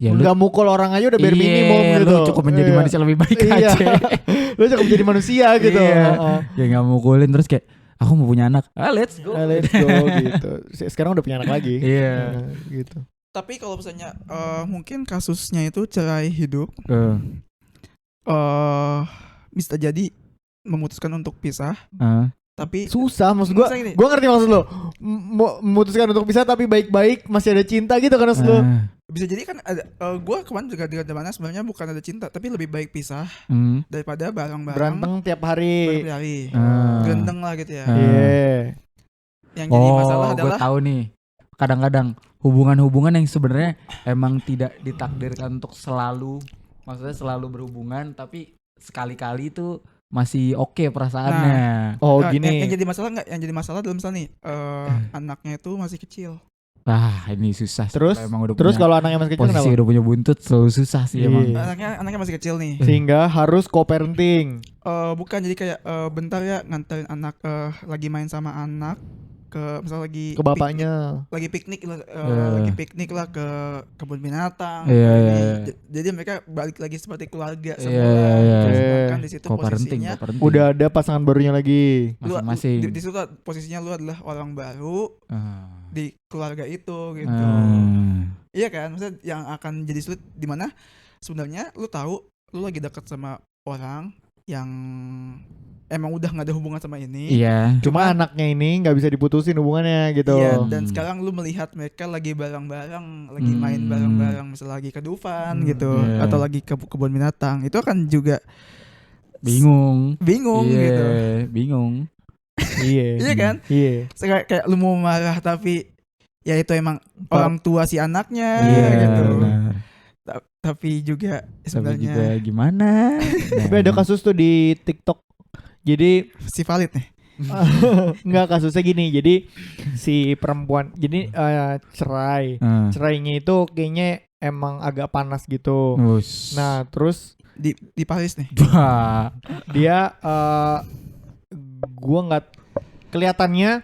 Ya nggak mukul orang aja udah bare minimum gitu. Lu cukup menjadi manusia lebih baik Iya. aja. Lu cukup menjadi manusia gitu. Iya. Ya nggak mukulin terus kayak aku mau punya anak. Let's go. Let's go gitu. Sekarang udah punya anak lagi. Iya. Gitu. Tapi kalau misalnya mungkin kasusnya itu cerai hidup, bisa jadi memutuskan untuk pisah. Tapi susah maksud gue ngerti maksud lo, memutuskan untuk pisah tapi baik-baik masih ada cinta gitu kan maksud lo. Bisa jadi kan ada gue kemarin juga di mana sebenarnya bukan ada cinta tapi lebih baik pisah daripada bareng-bareng berantem tiap hari. Gendeng lah gitu ya. Yang jadi masalah adalah gue tahu nih, kadang-kadang hubungan-hubungan yang sebenarnya emang tidak ditakdirkan untuk selalu, maksudnya selalu berhubungan tapi sekali-kali itu masih oke perasaannya. Gini. Yang jadi masalah nggak? Yang jadi masalah dalam misalnya nih anaknya itu masih kecil. Ini susah. Terus emang udah terus kalau anaknya masih kecil posisi kenapa? udah punya buntut selalu susah sih emang. Anaknya masih kecil nih. Sehingga harus co-parenting. Bukan jadi kayak bentar ya nganterin anak lagi main sama anak ke misalnya lagi ke bapaknya lagi piknik lah ke kebun binatang. Jadi mereka balik lagi seperti keluarga semula. Sedangkan di situ posisinya udah ada pasangan barunya lagi masing-masing. Di situ posisinya lu adalah orang baru di keluarga itu gitu. Iya kan? Maksudnya yang akan jadi sulit di mana sebenarnya lu tahu lu lagi dekat sama orang yang emang udah nggak ada hubungan sama ini. Iya. Cuma anaknya ini nggak bisa diputusin hubungannya gitu. Iya. Dan sekarang lu melihat mereka lagi bareng-bareng, lagi main bareng-bareng, misalnya lagi ke Dufan gitu, atau lagi ke kebun binatang. Itu kan juga bingung gitu. Bingung. Iya kan? Iya. Kayak lu mau marah tapi ya itu emang orang tua si anaknya gitu. Tapi juga sebenarnya juga gimana? Tapi ada kasus tuh di TikTok. Jadi si valid nih. Enggak, kasusnya gini. Jadi si perempuan cerai. Cerainya itu kayaknya emang agak panas gitu. Nah, terus di Paris nih. Dia gua nggak kelihatannya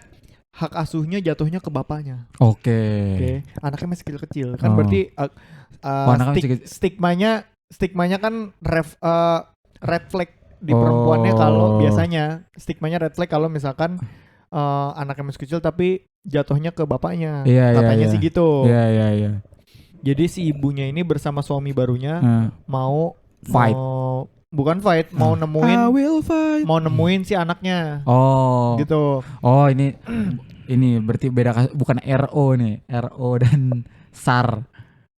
hak asuhnya jatuhnya ke bapaknya. Oke. Anaknya masih kecil-kecil. Kan berarti stigmanya kan red flag di perempuannya. Kalau biasanya stigmanya red flag kalau misalkan anaknya masih kecil tapi jatuhnya ke bapaknya. Katanya sih gitu. Iya. Jadi si ibunya ini bersama suami barunya mau fight. Bukan fight, mau nemuin si anaknya. Gitu. Ini berarti beda, bukan RO nih, RO dan SAR.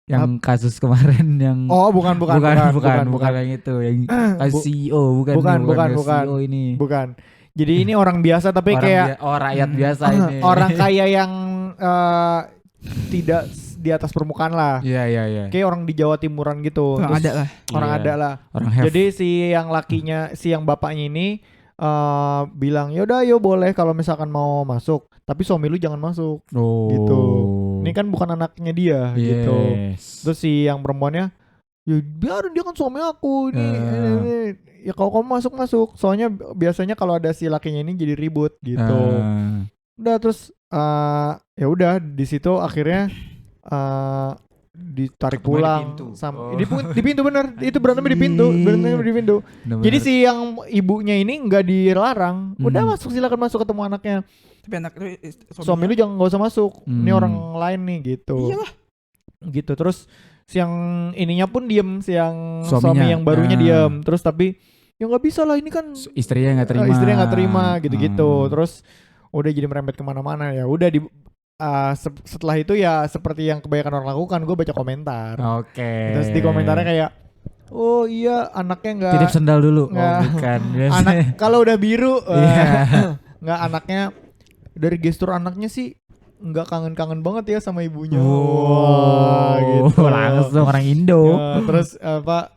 Yang kasus kemarin yang bukan yang itu, yang kasus CEO bukan CEO ini. Bukan. Jadi ini orang biasa tapi kayak rakyat biasa ini. Orang kaya yang tidak di atas permukaan lah. Iya. Kayak orang di Jawa Timuran gitu. Orang ada lah. Jadi si yang bapaknya ini bilang yaudah yo boleh kalau misalkan mau masuk, tapi suami lu jangan masuk. Gitu. Ini kan bukan anaknya dia gitu. Terus si yang perempuannya ya biarin, dia kan suami aku ini. Ya kalau kamu masuk. Soalnya biasanya kalau ada si lakinya ini jadi ribut gitu. Udah terus ya udah di situ akhirnya ditarik pulang di pintu bener. Itu berantemnya di pintu. Bener. Jadi si yang ibunya ini nggak dilarang, udah masuk, silakan masuk ketemu anaknya. Tapi anak suami lu jangan, nggak usah masuk. Ini orang lain nih gitu. Iyalah. Gitu. Terus si yang ininya pun diem, si yang suami yang barunya diem. Terus tapi ya nggak bisa lah, ini kan istrinya nggak terima. Gitu. Terus udah jadi merembet kemana-mana. Ya udah setelah itu ya seperti yang kebanyakan orang lakukan, gue baca komentar. Terus di komentarnya kayak, oh iya anaknya nggak titip sendal dulu. Bukan. Anak kalau udah biru nggak, anaknya dari gestur anaknya sih nggak kangen-kangen banget ya sama ibunya. Gitu. Langsung orang Indo. Terus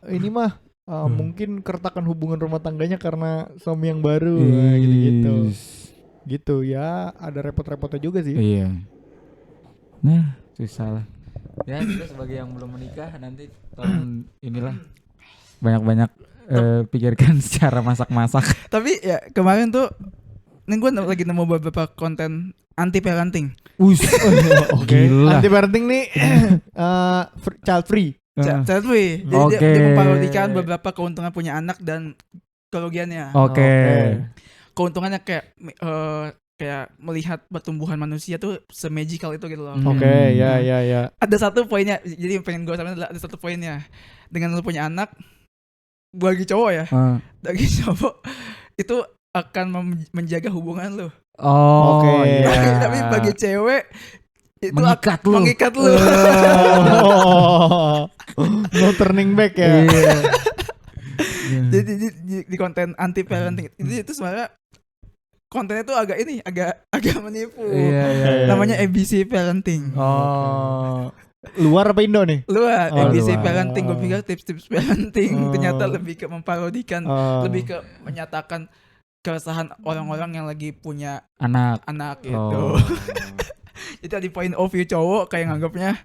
ini mah mungkin keretakan hubungan rumah tangganya karena suami yang baru. Gitu ya, ada repot-repotnya juga sih. Iya. Nah, susah lah. Ya, kita sebagai yang belum menikah nanti tolong inilah banyak-banyak pikirkan secara masak-masak. Tapi ya kemarin tuh ini gue lagi nemu beberapa konten anti parenting. Gila. Anti parenting nih child free. Jadi dia memparodikan beberapa keuntungan punya anak dan kerugiannya. Keuntungannya kayak melihat pertumbuhan manusia tuh se-magical itu gitu loh. Ya. Ada satu poinnya, jadi pengen gue sampein ada satu poinnya. Dengan lu punya anak, bagi cowok ya, bagi cowok itu akan menjaga hubungan lu. Tapi bagi cewek itu mengikat lu. No turning back ya. Jadi di konten anti parenting itu sebenarnya kontennya tuh agak menipu. Namanya ABC parenting. Luar apa Indo nih? Luar. ABC parenting, gue pikir tips-tips parenting, ternyata lebih ke memparodikan, lebih ke menyatakan keresahan orang-orang yang lagi punya anak gitu. Jadi tadi point of view cowok kayak nganggapnya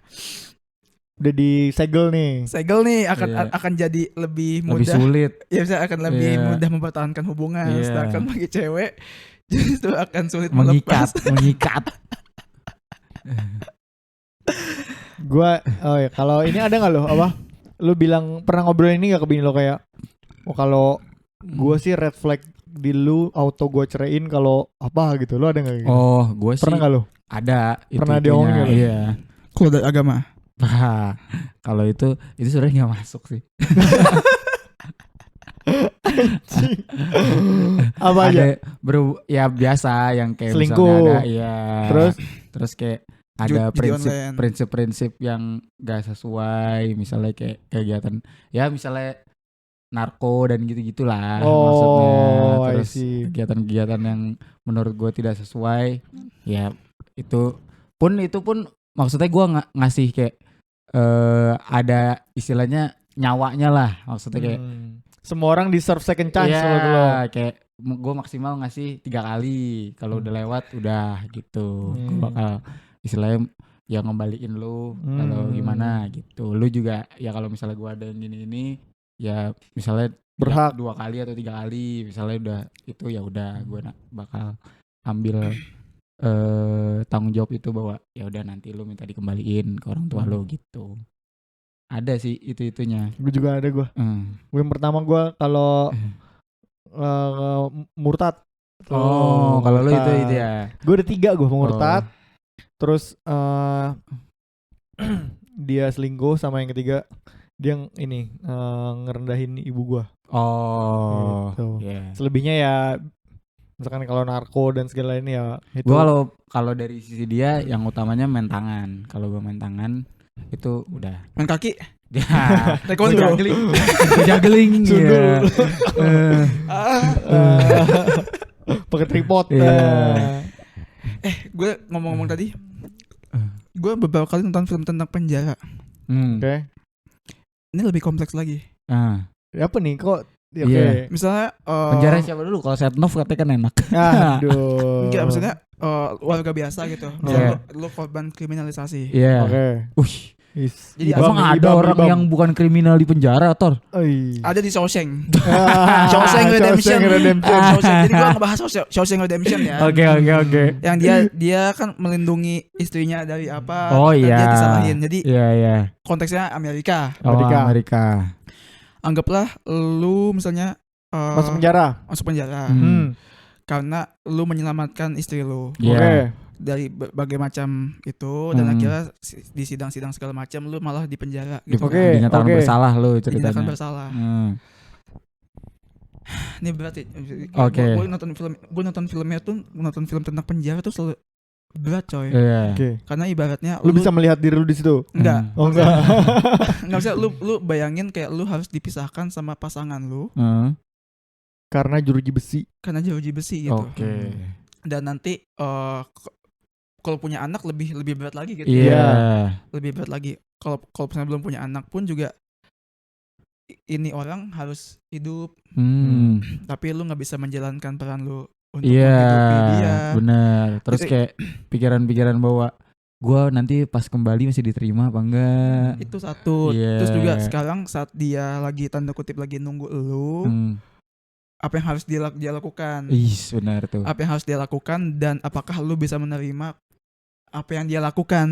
udah disegel nih akan jadi lebih mudah, lebih sulit ya bisa akan lebih mudah mempertahankan hubungan, sedangkan bagi cewek justru akan sulit mengikat. Gua kalau ini ada nggak lo apa lu bilang pernah ngobrol ini nggak ke bini lo kayak kalau gua sih red flag di lu auto gua ceraiin kalau apa gitu, lo ada nggak gitu? Gua sih pernah nggak lo? Ada, pernah diomongin lo? Iya. Kalau dari agama kalau itu sebenarnya nggak masuk sih. Apa aja? Ya biasa yang kayak selingkuh. Misalnya terus kayak ada prinsip-prinsip yang gak sesuai, misalnya kayak kegiatan ya misalnya narko dan gitu-gitulah maksudnya, terus kegiatan-kegiatan yang menurut gue tidak sesuai, ya itu pun maksudnya gue ngasih kayak ada istilahnya nyawanya lah, maksudnya kayak semua orang deserve second chance. Kayak gue maksimal ngasih 3 kali, kalau udah lewat udah gitu. Gue bakal istilahnya ya ngembaliin lu kalau gimana gitu. Lu juga ya kalau misalnya gue ada yang gini ya misalnya berhak 2 kali atau 3 kali misalnya udah itu, ya udah gue bakal ambil tanggung jawab itu, bahwa ya udah nanti lu minta dikembaliin ke orang tua lu gitu. Ada sih itunya. Gue juga ada gue. Gue yang pertama gue kalau murtad. Kalau lu itu ya. Gue ada 3 gue murtad. Terus dia selingkuh, sama yang ketiga dia ini ngerendahin ibu gue. Gitu. Selebihnya ya misalkan kalau narko dan segala ini ya itu. Gue kalau dari sisi dia yang utamanya main tangan. Kalau gue main tangan itu udah. Main kaki? Ya. Taekwondo. Juggling. Pakai tripod. Gue ngomong-ngomong tadi, gue beberapa kali nonton film tentang penjara. Oke. Ini lebih kompleks lagi. Apa nih kok? Misalnya penjara siapa dulu? Kalau Setnov katanya kan enak. Aduh. Enggak, maksudnya warga biasa gitu. Misalnya lu korban kriminalisasi. Jadi emang ada orang yang bukan kriminal di penjara, Tor? Ada di Shawshank. Shawshank Redemption. Jadi gua ngebahas Shawshank Redemption ya. Oke. Yang dia kan melindungi istrinya dari apa? Dia disalahin. Jadi konteksnya Amerika. Amerika. Anggaplah lu misalnya masuk penjara. Karena lu menyelamatkan istri lu. Dari berbagai macam itu, dan akhirnya di sidang-sidang segala macam lu malah di penjara gitu. Dinyatakan bersalah lu ceritanya. Dinyatakan bersalah. Ini berarti gue nonton film tentang penjara tuh selalu berat, coy. Karena ibaratnya lu bisa melihat diri lu di situ. Enggak. Enggak bisa lu bayangin kayak lu harus dipisahkan sama pasangan lu. Karena jeruji besi gitu. Dan nanti kalau punya anak lebih berat lagi gitu. Lebih berat lagi. Kalau misalnya belum punya anak pun juga ini orang harus hidup. Tapi lu nggak bisa menjalankan peran lu untuk menghidupi dia. Benar. Terus kayak pikiran-pikiran bahwa gue nanti pas kembali masih diterima apa enggak. Itu satu. Terus juga sekarang saat dia lagi tanda kutip lagi nunggu lu, apa yang harus dia lakukan? Benar tuh. Apa yang harus dia lakukan, dan apakah lu bisa menerima apa yang dia lakukan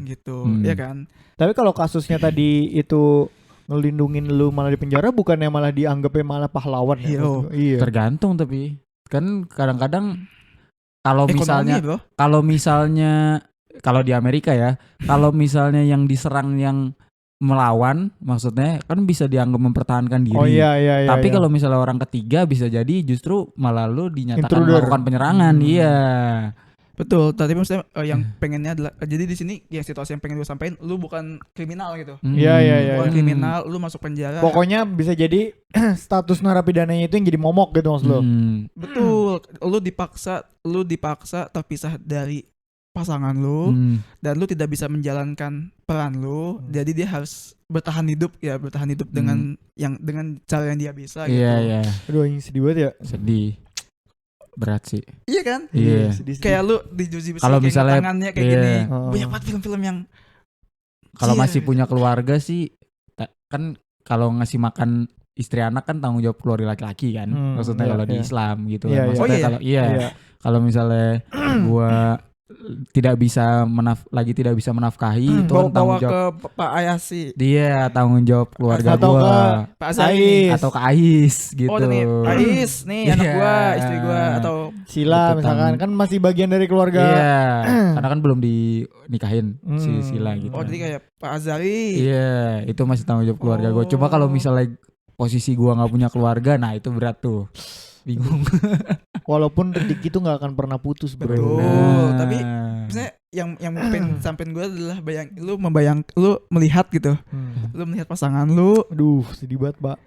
gitu, ya kan? Tapi kalau kasusnya tadi itu ngelindungin lu malah di penjara, bukannya malah dianggapnya malah pahlawan ya? Iya. Tergantung, tapi kan kadang-kadang kalau misalnya kalau di Amerika ya, kalau misalnya yang diserang yang melawan, maksudnya kan bisa dianggap mempertahankan diri. Oh iya. Tapi kalau misalnya orang ketiga bisa jadi justru malah lu dinyatakan intruder, melakukan penyerangan. Iya. Betul. Tapi maksudnya yang pengennya adalah, jadi di sini yang situasi yang pengen gue sampaikan, lu bukan kriminal gitu. Iya. Bukan kriminal, lu masuk penjara. Pokoknya bisa jadi status narapidananya itu yang jadi momok gitu maksud lu. Betul. Lu dipaksa terpisah dari pasangan lu, dan lu tidak bisa menjalankan peran lu, jadi dia harus bertahan hidup dengan cara yang dia bisa gitu. Iya. Aduh, ini sedih banget ya. Sedih. Berat sih. Iya kan? Iya. Sedih. Kayak lu di Juicy Besi kalau misalnya tangannya kayak gini. Banyak banget film-film yang kalau masih punya keluarga sih, kan kalau ngasih makan istri anak kan tanggung jawab keluarga laki-laki kan. Maksudnya kalau di Islam gitu kan. Maksudnya kalau kalau misalnya gua tidak bisa menafkahi itu kan tanggung jawab ke Pak Ayasi. Dia tanggung jawab keluarga atau gua. Ke Pak Ais. Atau ke Ais gitu. Oh, nih Ais nih anak gua, istri gua, atau Sila gitu, misalkan kan masih bagian dari keluarga. Iya. Karena kan belum dinikahin si Sila gitu. Oh, jadi kayak Pak Azari. Iya, itu masih tanggung jawab keluarga gua. Coba kalau misalnya posisi gua enggak punya keluarga, nah itu berat tuh. Bingung. Walaupun rezeki itu nggak akan pernah putus, bro. Betul. Tapi misalnya yang pengen sampein gue adalah lu melihat gitu. Lu melihat pasangan lu. Aduh, sedih banget, Pak.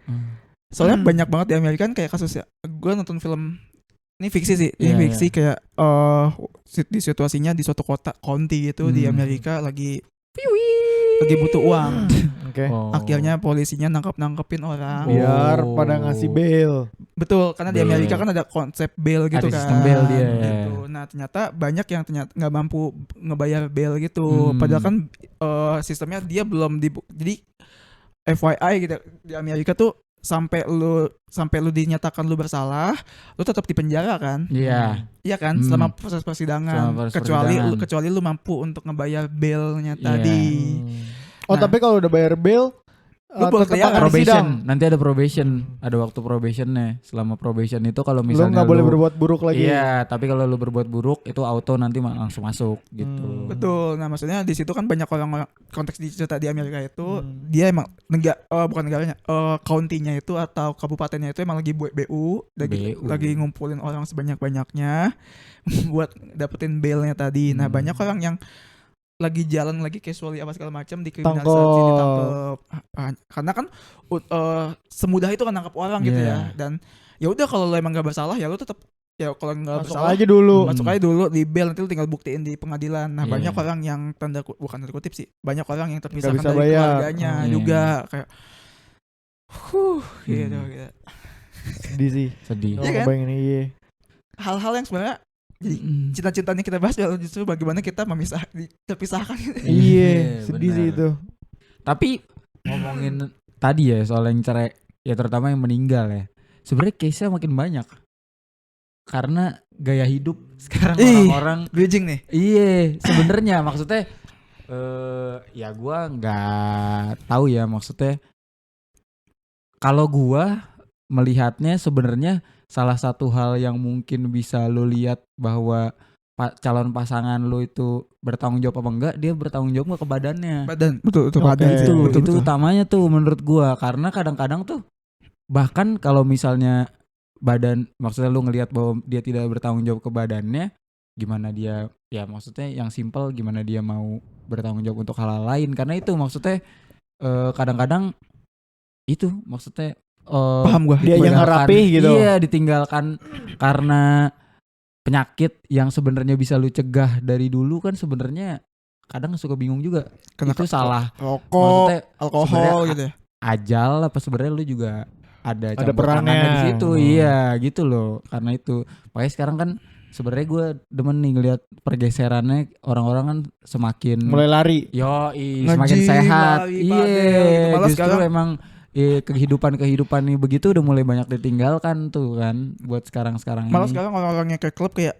Soalnya banyak banget di Amerika kan kayak kasusnya. Gue nonton film, ini fiksi sih. Ini fiksi kayak di situasinya di suatu kota county gitu di Amerika lagi butuh uang. Okay. Akhirnya polisinya nangkepin orang biar pada ngasih bail. Betul, karena di Amerika kan ada konsep bail gitu, ada sistem bail dia. Gitu. Nah, ternyata banyak yang nggak mampu ngebayar bail gitu. Padahal kan sistemnya dia belum jadi FYI gitu di Amerika tuh sampai lu dinyatakan lu bersalah, lu tetap di penjara kan? Iya. Iya kan? Selama proses persidangan. Kecuali lu mampu untuk ngebayar bailnya tadi. Oh, tapi kalau udah bayar bail lu tetap probation. Nanti ada probation, ada waktu probationnya. Selama probation itu kalau misalnya lu nggak boleh berbuat buruk lagi. Iya, tapi kalau lu berbuat buruk itu auto nanti langsung masuk gitu. Betul. Nah, maksudnya di situ kan banyak orang konteks di cerita di Amerika itu dia emang bukan negaranya, county-nya itu atau kabupatennya itu emang lagi buat BU, lagi ngumpulin orang sebanyak-banyaknya buat dapetin bailnya tadi. Nah, banyak orang yang lagi jalan lagi casually apa segala macam dikriminalisasi, ditangkap, karena kan semudah itu kan nangkap orang gitu ya. Dan ya udah, kalau lo emang gak bersalah ya lo tetap, ya kalau nggak bersalah masuk aja dulu di bail, nanti lo tinggal buktiin di pengadilan. Nah, banyak orang yang bukan tanda kutip sih, banyak orang yang terpisahkan dari keluarganya juga kayak gitu. Sedih sih. Ya kan? Hal-hal yang sebenarnya jadi cita-citanya kita bahas justru bagaimana kita terpisahkan. Iya, sedih sih itu. Tapi ngomongin tadi ya soal yang cerai, ya terutama yang meninggal ya. Sebenarnya case-nya makin banyak. Karena gaya hidup sekarang orang-orang bridging nih. Iya, sebenarnya maksudnya ya gua nggak tahu ya, maksudnya kalau gua melihatnya sebenarnya salah satu hal yang mungkin bisa lo lihat bahwa calon pasangan lo itu bertanggung jawab apa enggak, dia bertanggung jawab nggak ke badannya. Betul badan itu utamanya tuh menurut gua, karena kadang-kadang tuh bahkan kalau misalnya badan, maksudnya lo ngelihat bahwa dia tidak bertanggung jawab ke badannya, gimana dia, ya maksudnya yang simpel, gimana dia mau bertanggung jawab untuk hal lain. Karena itu maksudnya kadang-kadang itu maksudnya paham gue, dia yang ngerapi gitu. Iya, ditinggalkan karena penyakit yang sebenarnya bisa lu cegah dari dulu kan. Sebenarnya kadang suka bingung juga. Itu salah rokok, alkohol gitu ya. Ajal apa sebenarnya lu juga ada perannya di situ. Iya, gitu loh. Karena itu makanya sekarang kan sebenarnya gue demen nih ngelihat pergeserannya, orang-orang kan semakin mulai lari. Semakin sehat. Iya, justru sekarang emang kehidupan nih begitu udah mulai banyak ditinggalkan tuh kan buat sekarang ini. Malah sekarang orang-orang yang ke klub kayak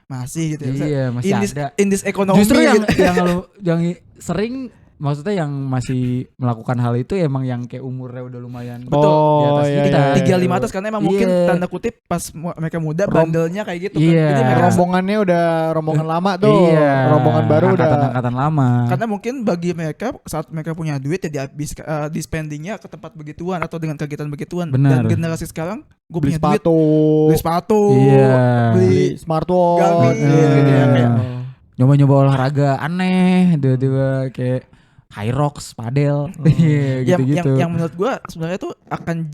masih gitu ya. Iya, masih ada. In this economy. Justru yang gitu. yang sering maksudnya yang masih melakukan hal itu emang yang kayak umurnya udah lumayan Betul. di atas Iya, kita. iya. 35 atas karena emang mungkin Iya. tanda kutip pas mereka muda bandelnya kayak gitu kan. Iya. Jadi mereka Rombongannya udah rombongan lama tuh. Iya. Rombongan baru udah. Angkatan lama. karena mungkin bagi mereka saat mereka punya duit ya di spendingnya ke tempat begituan atau dengan kegiatan begituan. Benar. Dan generasi sekarang gue Beli punya duit, sepatu, beli sepatu, Iya. beli smartwatch, Garmin, gitu ya, kayak Nyoba-nyoba olahraga aneh, tiba-tiba kayak high rocks, padel, iya, gitu-gitu. yang menurut gue sebenarnya tuh akan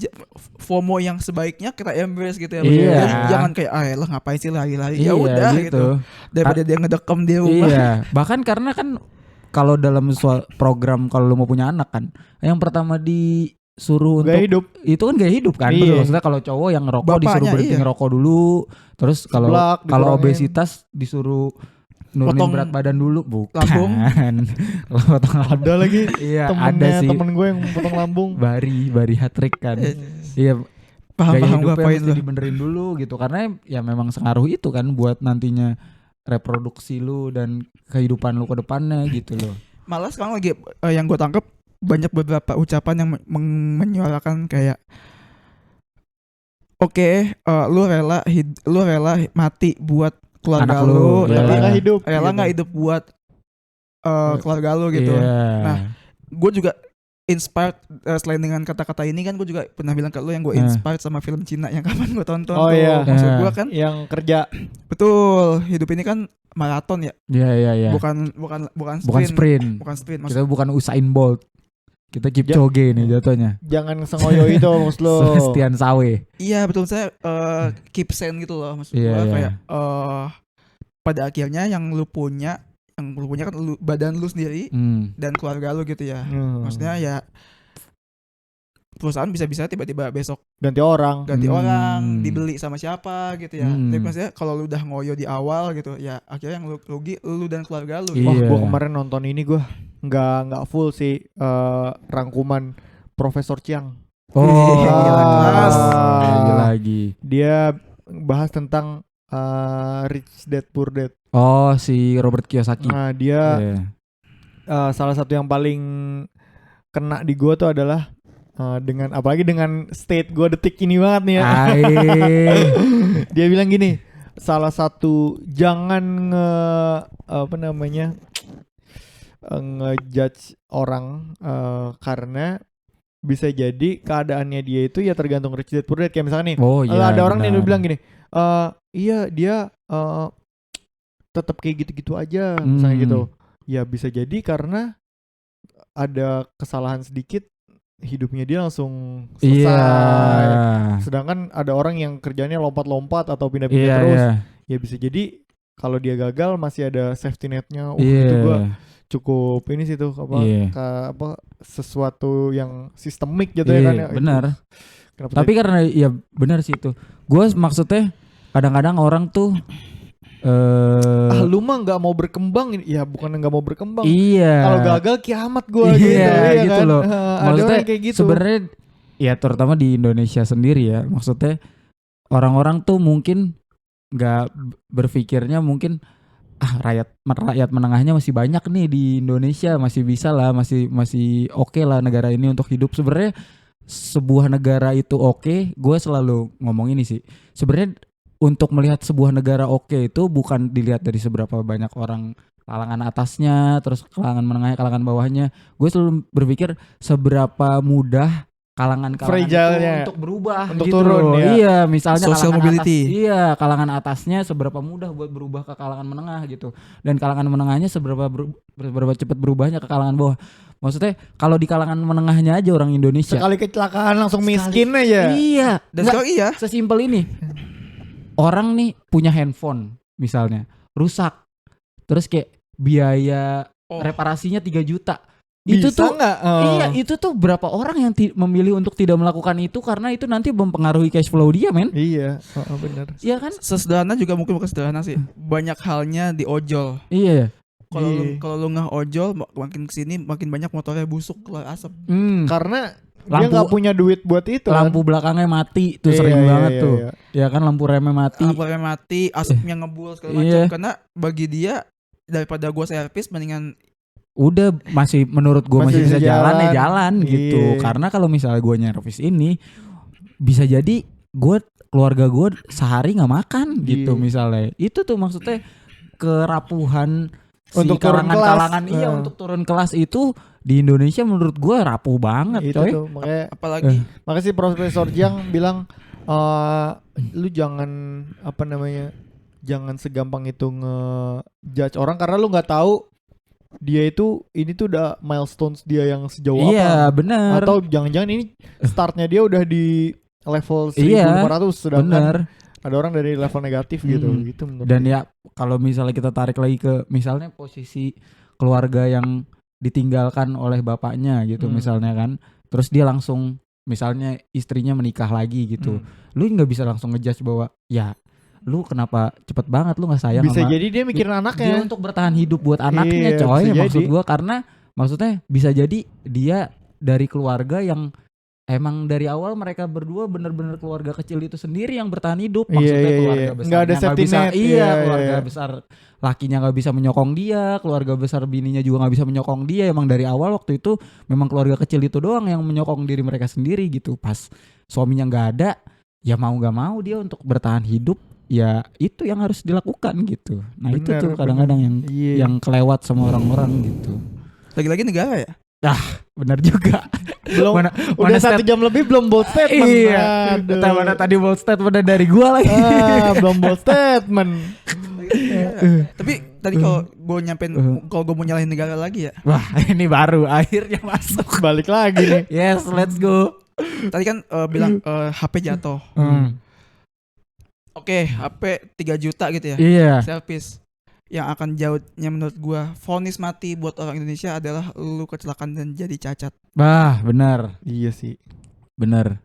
FOMO yang sebaiknya kita embrace gitu ya. Iya. Jadi jangan kayak lah ngapain sih lari-lari. Ya Iya, udah gitu. Daripada dia ngedekem di rumah. Iya, bahkan karena kan kalau dalam program kalau lu mau punya anak kan, yang pertama disuruh gaya untuk hidup. itu kan gaya hidup kan. Iya. Betul, maksudnya kalau cowok yang ngerokok Bapaknya, disuruh berhenti iya. ngerokok dulu, terus kalau Seblak kalau dikurangin. obesitas disuruh nurunin Potong berat badan dulu, bukan. lambung. Kalau potong lambung. Ada lagi Iya, ada temennya sih. temen gue yang potong lambung. Bari hat trick kan. Iya, Paham gaya gue hidupnya apain mesti lu. dibenerin dulu gitu karena ya memang sengaruh itu kan buat nantinya reproduksi lu dan kehidupan lu ke depannya gitu loh. Malah sekarang lagi yang gue tangkap banyak beberapa ucapan yang menyuarakan kayak lu rela mati buat keluarga Anak lu, lu, iya. Rela nggak hidup. rela gitu. nggak hidup buat keluarga lu gitu. Iya. Nah, gue juga inspired selain dengan kata-kata ini kan gue juga pernah bilang ke lu yang gue inspired sama film Cina yang kapan gue tonton Oh, tuh. iya. Maksud gue kan Yang kerja. betul hidup ini kan maraton ya, Iya. bukan Bukan sprint. sprint. Bukan sprint. Maksud, Kita bukan Usain Bolt. Kita Kipchoge nih jatuhnya. Jangan sengoyo itu maksud lo. Sebastian Sawe. iya betul saya keep sane gitu loh maksud Iya, gue iya. kayak pada akhirnya yang lu punya kan badan lu sendiri dan keluarga lu gitu ya. Maksudnya ya perusahaan bisa-bisa tiba-tiba besok ganti orang. ganti orang, dibeli sama siapa gitu ya. Tapi maksudnya kalau lu udah ngoyo di awal gitu ya akhirnya yang lu rugi lu dan keluarga lu. Iya. Wah, gue kemarin nonton ini gue nggak full sih rangkuman Profesor Chiang. Oh, Gila, kelas. lagi. Dia bahas tentang Rich Dad Poor Dad. Oh, si Robert Kiyosaki. Nah, dia Iya. salah satu yang paling kena di gue tuh adalah dengan apalagi dengan state gue detik ini banget nih ya. Dia bilang gini, salah satu jangan ngejudge orang karena bisa jadi keadaannya dia itu ya tergantung Rich Dad Poor Dad. Kayak misalnya nih, Oh iya. ada orang yang benar. bilang gini, iya dia tetap kayak gitu-gitu aja, misalnya gitu. Ya bisa jadi karena ada kesalahan sedikit hidupnya dia langsung selesai. Iya. Sedangkan ada orang yang kerjanya lompat-lompat atau pindah-pindah Iya, terus. iya. Ya bisa jadi kalau dia gagal masih ada safety net-nya. Iya. Itu gua cukup ini sih tuh Iya. sesuatu yang sistemik gitu ya kan ya. Itu. Benar. Kenapa Tapi karena ya benar sih itu. Gue maksudnya kadang-kadang orang tuh lu mah nggak mau berkembang, ya bukan nggak mau berkembang. iya. Kalau gagal kiamat gue Iya, gitu gitu kan. loh. Ada Maksudnya orang kayak gitu. sebenarnya ya terutama di Indonesia sendiri ya. Maksudnya orang-orang tuh mungkin nggak berpikirnya mungkin rakyat menengahnya masih banyak nih di Indonesia, masih bisa lah, masih oke lah negara ini untuk hidup. Sebenarnya sebuah negara itu oke, gue selalu ngomong ini sih. Sebenarnya untuk melihat sebuah negara oke itu bukan dilihat dari seberapa banyak orang kalangan atasnya, terus kalangan menengahnya, kalangan bawahnya. Gue selalu berpikir seberapa mudah kalangan itu Fragile-nya. untuk berubah, Untuk gitu turun, loh. ya. Iya, misalnya Social kalangan mobility. kalangan atasnya seberapa mudah buat berubah ke kalangan menengah gitu, dan kalangan menengahnya seberapa cepat berubahnya ke kalangan bawah. Maksudnya kalau di kalangan menengahnya aja orang Indonesia Sekali kecelakaan langsung miskin aja. Iya, Dan nggak sekarang iya. sesimpel ini. Orang nih punya handphone misalnya rusak, terus kayak biaya reparasinya 3 juta. Itu Bisa tuh nggak? iya, itu tuh berapa orang yang memilih untuk tidak melakukan itu karena itu nanti mempengaruhi cash flow dia, men. Iya, benar. Iya kan? Sesederhana juga mungkin bukan sederhana sih. Banyak halnya di ojol. Iya. Kalau lu nggak ojol makin kesini makin banyak motornya busuk keluar asap. Karena dia nggak punya duit buat itu. Lampu kan? belakangnya mati tuh sering banget tuh. Ya kan lampu remnya mati. Lampu remnya mati, asapnya ngebul segala macam. Karena bagi dia daripada gua servis mendingan udah masih menurut gua masih bisa jalan gitu. Iya. Karena kalau misalnya gua nyervis ini bisa jadi keluarga gue sehari nggak makan gitu misalnya. Itu tuh maksudnya kerapuhan untuk si kalangan untuk turun kelas itu di Indonesia menurut gue rapuh banget itu coy. Tuh, apalagi makanya si Profesor Jiang bilang lu jangan jangan segampang itu nge-judge orang karena lu nggak tahu dia ini tuh udah milestones dia yang sejauh apa. Iya benar. Atau jangan-jangan ini startnya dia udah di level 1500 sedangkan ada orang dari level negatif gitu dan ya kalau misalnya kita tarik lagi ke misalnya posisi keluarga yang ditinggalkan oleh bapaknya gitu misalnya kan, terus dia langsung misalnya istrinya menikah lagi gitu, lu nggak bisa langsung ngejudge bahwa ya lu kenapa cepet banget lu nggak sayang bisa sama jadi dia mikirin anaknya dia untuk bertahan hidup buat anaknya coy. Maksud gue karena maksudnya bisa jadi dia dari keluarga yang emang dari awal mereka berdua bener-bener keluarga kecil itu sendiri yang bertahan hidup. Maksudnya keluarga besar nggak ada safety net. Keluarga besar lakinya nggak bisa menyokong dia, keluarga besar bininya juga nggak bisa menyokong dia. Emang dari awal waktu itu memang keluarga kecil itu doang yang menyokong diri mereka sendiri gitu. Pas suaminya nggak ada, ya mau nggak mau dia untuk bertahan hidup, ya itu yang harus dilakukan gitu. Nah itu tuh kadang-kadang yang kelewat sama orang-orang gitu. Lagi-lagi negara ya. Benar juga. Udah 1 jam lebih belum bold statement. Iya. Mana tadi bold statement dari gua lagi. Belum bold statement. Tapi tadi kalau gue kalau gue mau nyalahin negara lagi ya. Wah ini baru akhirnya masuk. Balik lagi nih. Yes, let's go. Tadi kan bilang HP jatuh. Oke, HP 3 juta gitu ya. Iya. Service. Yang akan jauhnya menurut gua vonis mati buat orang Indonesia adalah lu kecelakaan dan jadi cacat. Benar. Iya sih. Benar.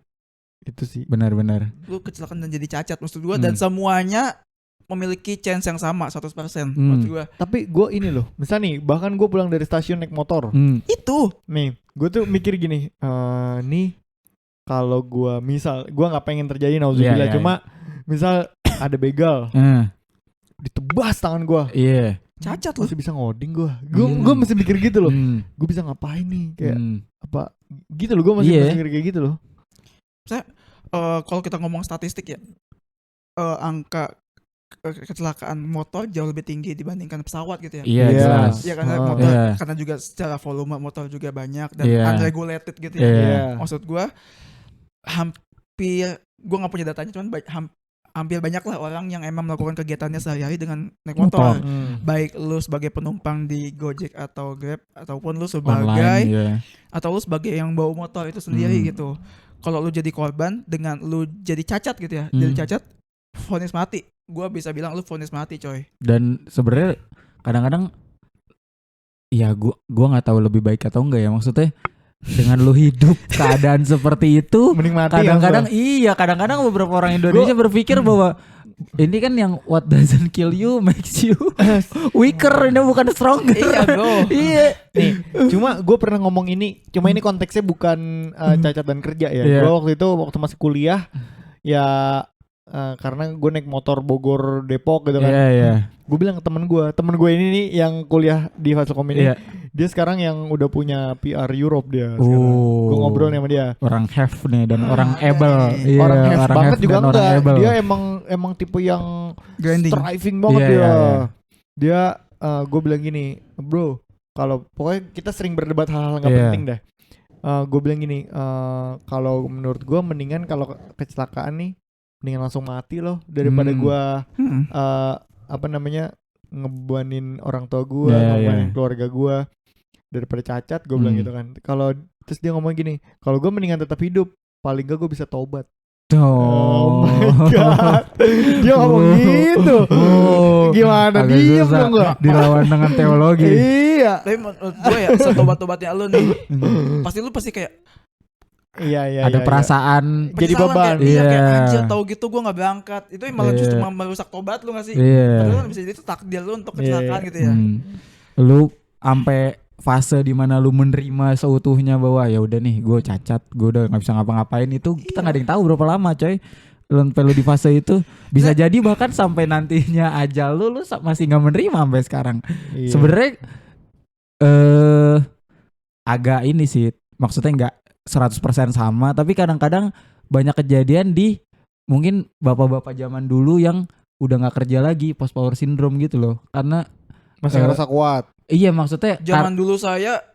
Itu sih. Benar. Lu kecelakaan dan jadi cacat maksud gua dan semuanya memiliki chance yang sama 100% maksud gua. Tapi gua ini loh, misal nih bahkan gua pulang dari stasiun naik motor. Itu nih, gua tuh mikir gini, nih kalau gua nggak pengen terjadi nauzubillah cuma misal ada begal. Ditebas tangan gue. Cacat lu. Masih bisa ngoding gue. Gue masih mikir gitu loh. Gue bisa ngapain nih kayak apa gitu loh. Gue masih mikir kayak gitu loh. Saya kalau kita ngomong statistik ya, angka kecelakaan motor jauh lebih tinggi dibandingkan pesawat gitu ya. Iya jelas. Ya karena motor karena juga secara volume motor juga banyak dan unregulated gitu ya. Maksud gue hampir gue nggak punya datanya cuman hampir banyak lah orang yang emang melakukan kegiatannya sehari-hari dengan naik motor. Baik lu sebagai penumpang di Gojek atau Grab ataupun lu sebagai atau lu sebagai yang bawa motor itu sendiri gitu. Kalau lu jadi korban dengan lu jadi cacat gitu ya. Jadi cacat vonis mati. Gua bisa bilang lu vonis mati coy. Dan sebenarnya kadang-kadang ya gua enggak tahu lebih baik atau enggak ya, maksudnya dengan lu hidup keadaan seperti itu kadang-kadang beberapa orang Indonesia berpikir bahwa ini kan yang what doesn't kill you makes you weaker, ini bukan stronger. Iya. Nih, cuma gue pernah ngomong ini, cuma ini konteksnya bukan cacat dan kerja ya. Gue waktu masih kuliah ya karena gue naik motor Bogor Depok gitu kan. Gue bilang ke temen gue ini nih yang kuliah di Fasilkom ini. Dia sekarang yang udah punya PR Europe dia. Gue ngobrol sama dia. Orang have nih dan orang able. Orang have banget juga enggak. Dia emang tipe yang striving banget dia. Dia gue bilang gini, bro, kalau pokoknya kita sering berdebat hal-hal nggak penting deh. Gue bilang gini, kalau menurut gue mendingan kalau kecelakaan nih mendingan langsung mati loh daripada gue ngebebanin orang tua gue, ngebebanin keluarga gue daripada cacat. Gue bilang gitu kan. Kalau terus dia ngomong gini, kalau gue mendingan tetap hidup, paling gak gue bisa taubat. Oh my god, dia ngomong gitu. Gimana diem dong gue dilawan dengan teologi. Iya. Tapi menurut gue ya setobat-tobatnya lu nih lu pasti kayak ada perasaan jadi beban. Kayak anjir tahu gitu gue nggak berangkat. Itu malah justru merusak tobat lu nggak sih? Padahal bisa jadi itu takdir lu untuk kecelakaan gitu ya. Lu sampai fase dimana lu menerima seutuhnya bahwa ya udah nih gue cacat, gue udah nggak bisa ngapa-ngapain, itu kita nggak ada yang tahu berapa lama coy. Lu di fase itu bisa jadi bahkan sampai nantinya ajal lu masih nggak menerima sampai sekarang. Iya. Sebenarnya agak ini sih, maksudnya nggak 100% sama, tapi kadang-kadang banyak kejadian di mungkin bapak-bapak zaman dulu yang udah nggak kerja lagi, post power syndrome gitu loh, karena Masih ngerasa kuat. iya maksudnya Zaman dulu saya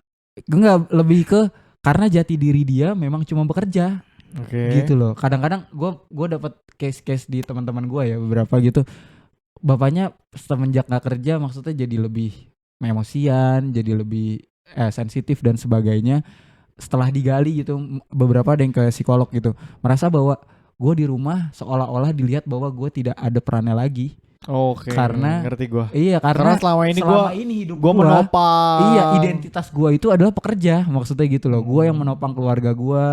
enggak, lebih ke karena jati diri dia memang cuma bekerja. Oke. Gitu loh. Kadang-kadang gue dapat case-case di teman-teman gue ya beberapa gitu. Bapaknya semenjak nggak kerja maksudnya jadi lebih emosian, jadi lebih sensitif dan sebagainya. Setelah digali gitu, beberapa ada yang ke psikolog gitu, merasa bahwa gue di rumah seolah-olah dilihat bahwa gue tidak ada perannya lagi. Oke. Karena ngerti gue. Iya, karena selama ini hidup gue menopang. Iya, identitas gue itu adalah pekerja, maksudnya gitu loh. Gue yang menopang keluarga gue.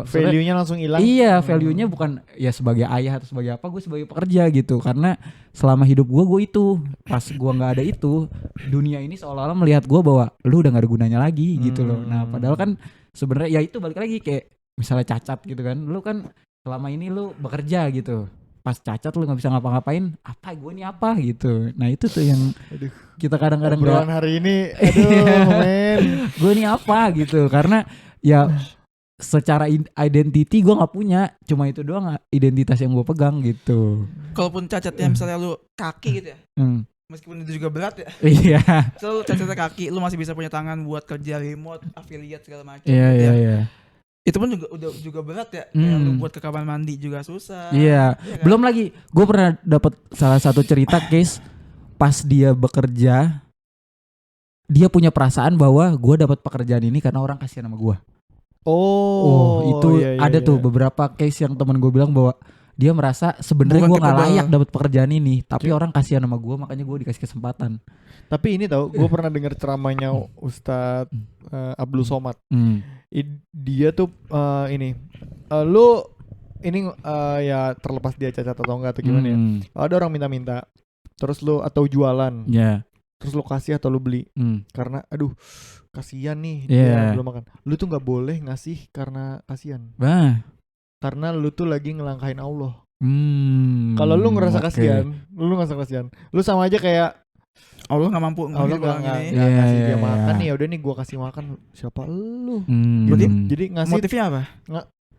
Value-nya langsung hilang. Iya, value-nya bukan ya sebagai ayah atau sebagai apa, gue sebagai pekerja gitu. Karena selama hidup gue itu, pas gue nggak ada itu, dunia ini seolah-olah melihat gue bahwa lu udah nggak ada gunanya lagi gitu loh. Nah, padahal kan sebenarnya ya itu balik lagi kayak misalnya cacat gitu kan, lu kan selama ini lu bekerja gitu. Pas cacat lu nggak bisa ngapa-ngapain, apa gue ini apa gitu. Nah itu tuh yang kita kadang-kadang obrolan hari ini, aduh men, gue ini apa gitu. Karena ya secara identity gue nggak punya, cuma itu doang identitas yang gue pegang gitu. kalaupun cacatnya misalnya lu kaki gitu ya, meskipun itu juga berat ya, Iya. selalu cacatnya kaki, lu masih bisa punya tangan buat kerja remote, affiliate segala macam. Iya gitu iya ya. iya. Itu pun juga berat ya. Kayak lu buat ke kamar mandi juga susah. Iya. Iya kan? Belum lagi, gue pernah dapat salah satu cerita case pas dia bekerja, dia punya perasaan bahwa gue dapat pekerjaan ini karena orang kasihan sama gue. Itu iya, ada tuh beberapa case yang teman gue bilang bahwa dia merasa sebenarnya gue nggak layak dapat pekerjaan ini, tapi orang kasihan sama gue, makanya gue dikasih kesempatan. Tapi ini tau, gue pernah dengar ceramahnya Ustadz Abdul Somad. Dia tuh lu ini ya terlepas dia cacat atau enggak atau gimana ya. Ada orang minta-minta, terus lu atau jualan, terus lu kasih atau lu beli, karena aduh kasihan nih dia belum makan. Lu tuh nggak boleh ngasih karena kasihan. Karena lu tuh lagi ngelangkahin Allah. Kalau lu ngerasa kasihan, lu ngerasa kasihan, lu sama aja kayak Allah nggak mampu, Allah nggak ngasih dia makan nih, yaudah nih gue kasih makan, siapa lu? Jadi ngasih motifnya apa?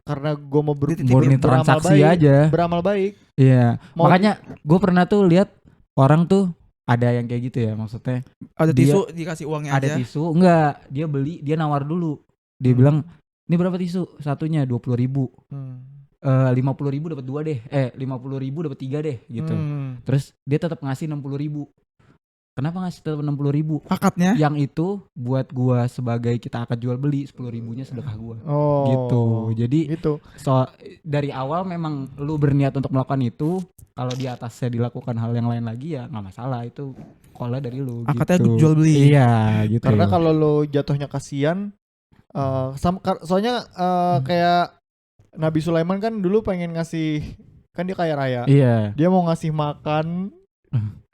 Karena gue mau murni transaksi aja, beramal baik. Iya. Makanya gue pernah tuh lihat orang tuh ada yang kayak gitu ya, maksudnya ada tisu dikasih uangnya ada aja. Ada tisu, enggak, dia beli, dia nawar dulu. Dia bilang, "Ini berapa tisu? Satunya 20.000. 50.000 dapat 2 deh. 50.000 dapat 3 deh," gitu. Terus dia tetap ngasih 60.000. Kenapa ngasih tetap 60.000? Akadnya? Yang itu buat gua sebagai kita akad jual beli, 10.000-nya sedekah gua. Gitu. Jadi dari awal memang lu berniat untuk melakukan itu. Kalau di atasnya dilakukan hal yang lain lagi ya nggak masalah, itu call dari lu. Akadnya gitu. jual beli. Iya gitu. Karena kalau lu jatuhnya kasihan, soalnya kayak Nabi Sulaiman kan dulu pengen ngasih, kan dia kaya raya. Iya. Dia mau ngasih makan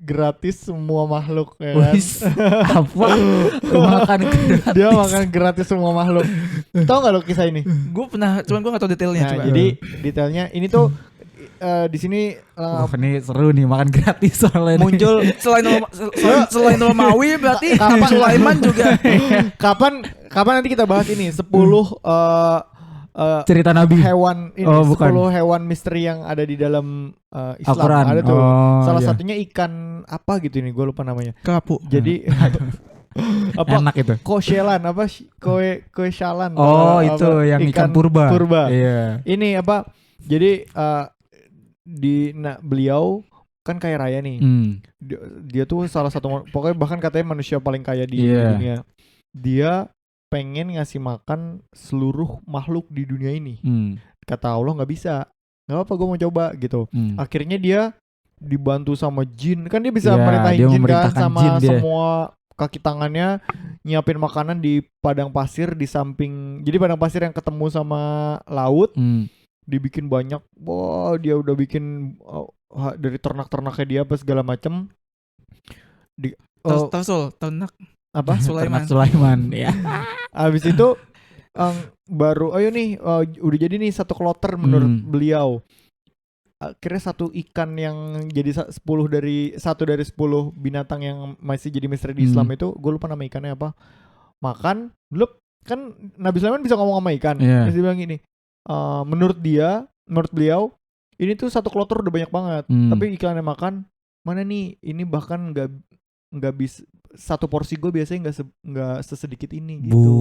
gratis semua makhluk ya kan? Apa? Makan gratis. Dia makan gratis semua makhluk. Tahu nggak lo kisah ini? Gue pernah, cuman gue nggak tahu detailnya. Nah, jadi detailnya ini tuh di sini ini seru nih makan gratis soalnya. Muncul selain nama Mawi berarti Sulaiman juga. Kapan nanti kita bahas ini 10 cerita Nabi hewan ini, 10 hewan misteri yang ada di dalam Islam. Al-Quran. Ada tuh. Salah satunya ikan apa gitu ini, gue lupa namanya. Kerapu. Jadi apa? Enak itu. Koshelan apa? Koeshalan. Itu yang ikan purba. Iya. Ini apa? Jadi beliau kan kaya raya nih. Dia tuh salah satu, pokoknya bahkan katanya manusia paling kaya di dunia. Dia pengen ngasih makan seluruh makhluk di dunia ini. Kata Allah nggak bisa. Nggak apa, gue mau coba gitu. Akhirnya dia dibantu sama jin. Kan dia bisa merintahin jin kan, sama semua kaki tangannya nyiapin makanan di padang pasir di samping. Jadi padang pasir yang ketemu sama laut. Dibikin banyak. Wah, dia udah bikin dari ternak-ternaknya dia apa segala macem. Ternak. apa? Sulaiman. Sulaiman ya. Habis itu baru ayo nih udah jadi nih satu kloter menurut beliau. Akhirnya satu ikan yang jadi 1 dari 10 binatang yang masih jadi misteri di Islam itu, gue lupa nama ikannya apa. Makan, blub, kan Nabi Sulaiman bisa ngomong sama ikan. Terus dia bilang gini, menurut beliau ini tuh satu kloter udah banyak banget, tapi ikannya makan mana nih, ini bahkan nggak bisa satu porsi gue biasanya nggak sesedikit ini gitu.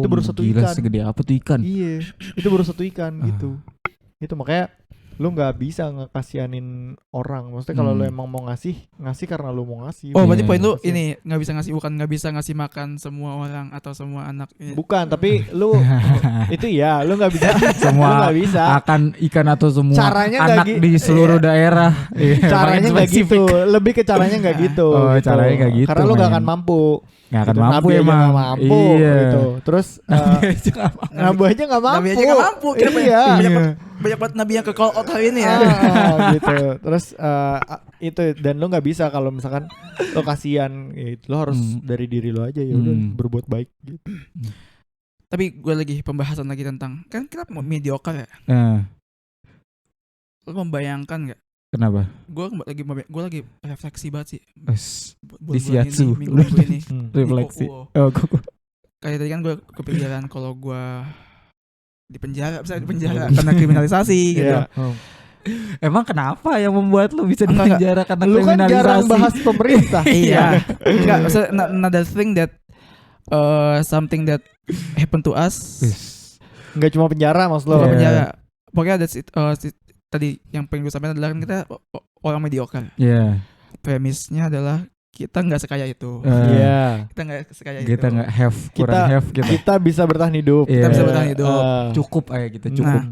Itu baru satu ikan. Segede apa tuh ikan? Iya, itu baru satu ikan gitu. Itu makanya lu nggak bisa ngekasianin orang. Maksudnya kalau lu emang mau ngasih karena lu mau ngasih. Oh, berarti poin lu ini nggak bisa ngasih, bukan nggak bisa ngasih makan semua orang atau semua anak. Bukan, tapi lu itu ya, lu nggak bisa. Semua lu nggak bisa akan ikan atau semua caranya anak di seluruh daerah. Caranya nggak gitu. Lebih ke caranya nggak gitu. Oh, gitu. Caranya nggak gitu. Karena lu nggak akan mampu. Nggak akan gitu. mampu Nabi emang. Aja gak mampu gitu. Terus Nabi aja nggak mampu. Nabi aja nggak mampu. Iya. Banyak banget nabi yang ke call out hari ini ya. Gitu. Terus itu, dan lo nggak bisa kalau misalkan lo kasihan, lo harus dari diri lo aja, ya udah berbuat baik gitu. Tapi gue lagi pembahasan lagi tentang, kan kita mediocre ya. Lo membayangkan nggak? Kenapa? Gue lagi refleksi banget sih. Di Shiatsu. Minggu ini. Refleksi. Kayak tadi kan gue kepikiran kalau gue di penjara karena kriminalisasi gitu. Emang kenapa yang membuat lu bisa di penjara karena lu kriminalisasi? Lu kan jarang bahas pemerintah. Iya. Enggak, another thing that something that happen to us. Enggak cuma penjara maksud lo. Bukan penjara. Pokoknya that's it, tadi yang pengen gue sampaikan adalah kan kita orang mediocre. Iya. Premisnya adalah kita nggak sekaya itu. Kita nggak sekaya itu. Kita nggak kurang have gitu. Kita bisa bertahan hidup. Kita bisa bertahan hidup. Cukup aja gitu, cukup.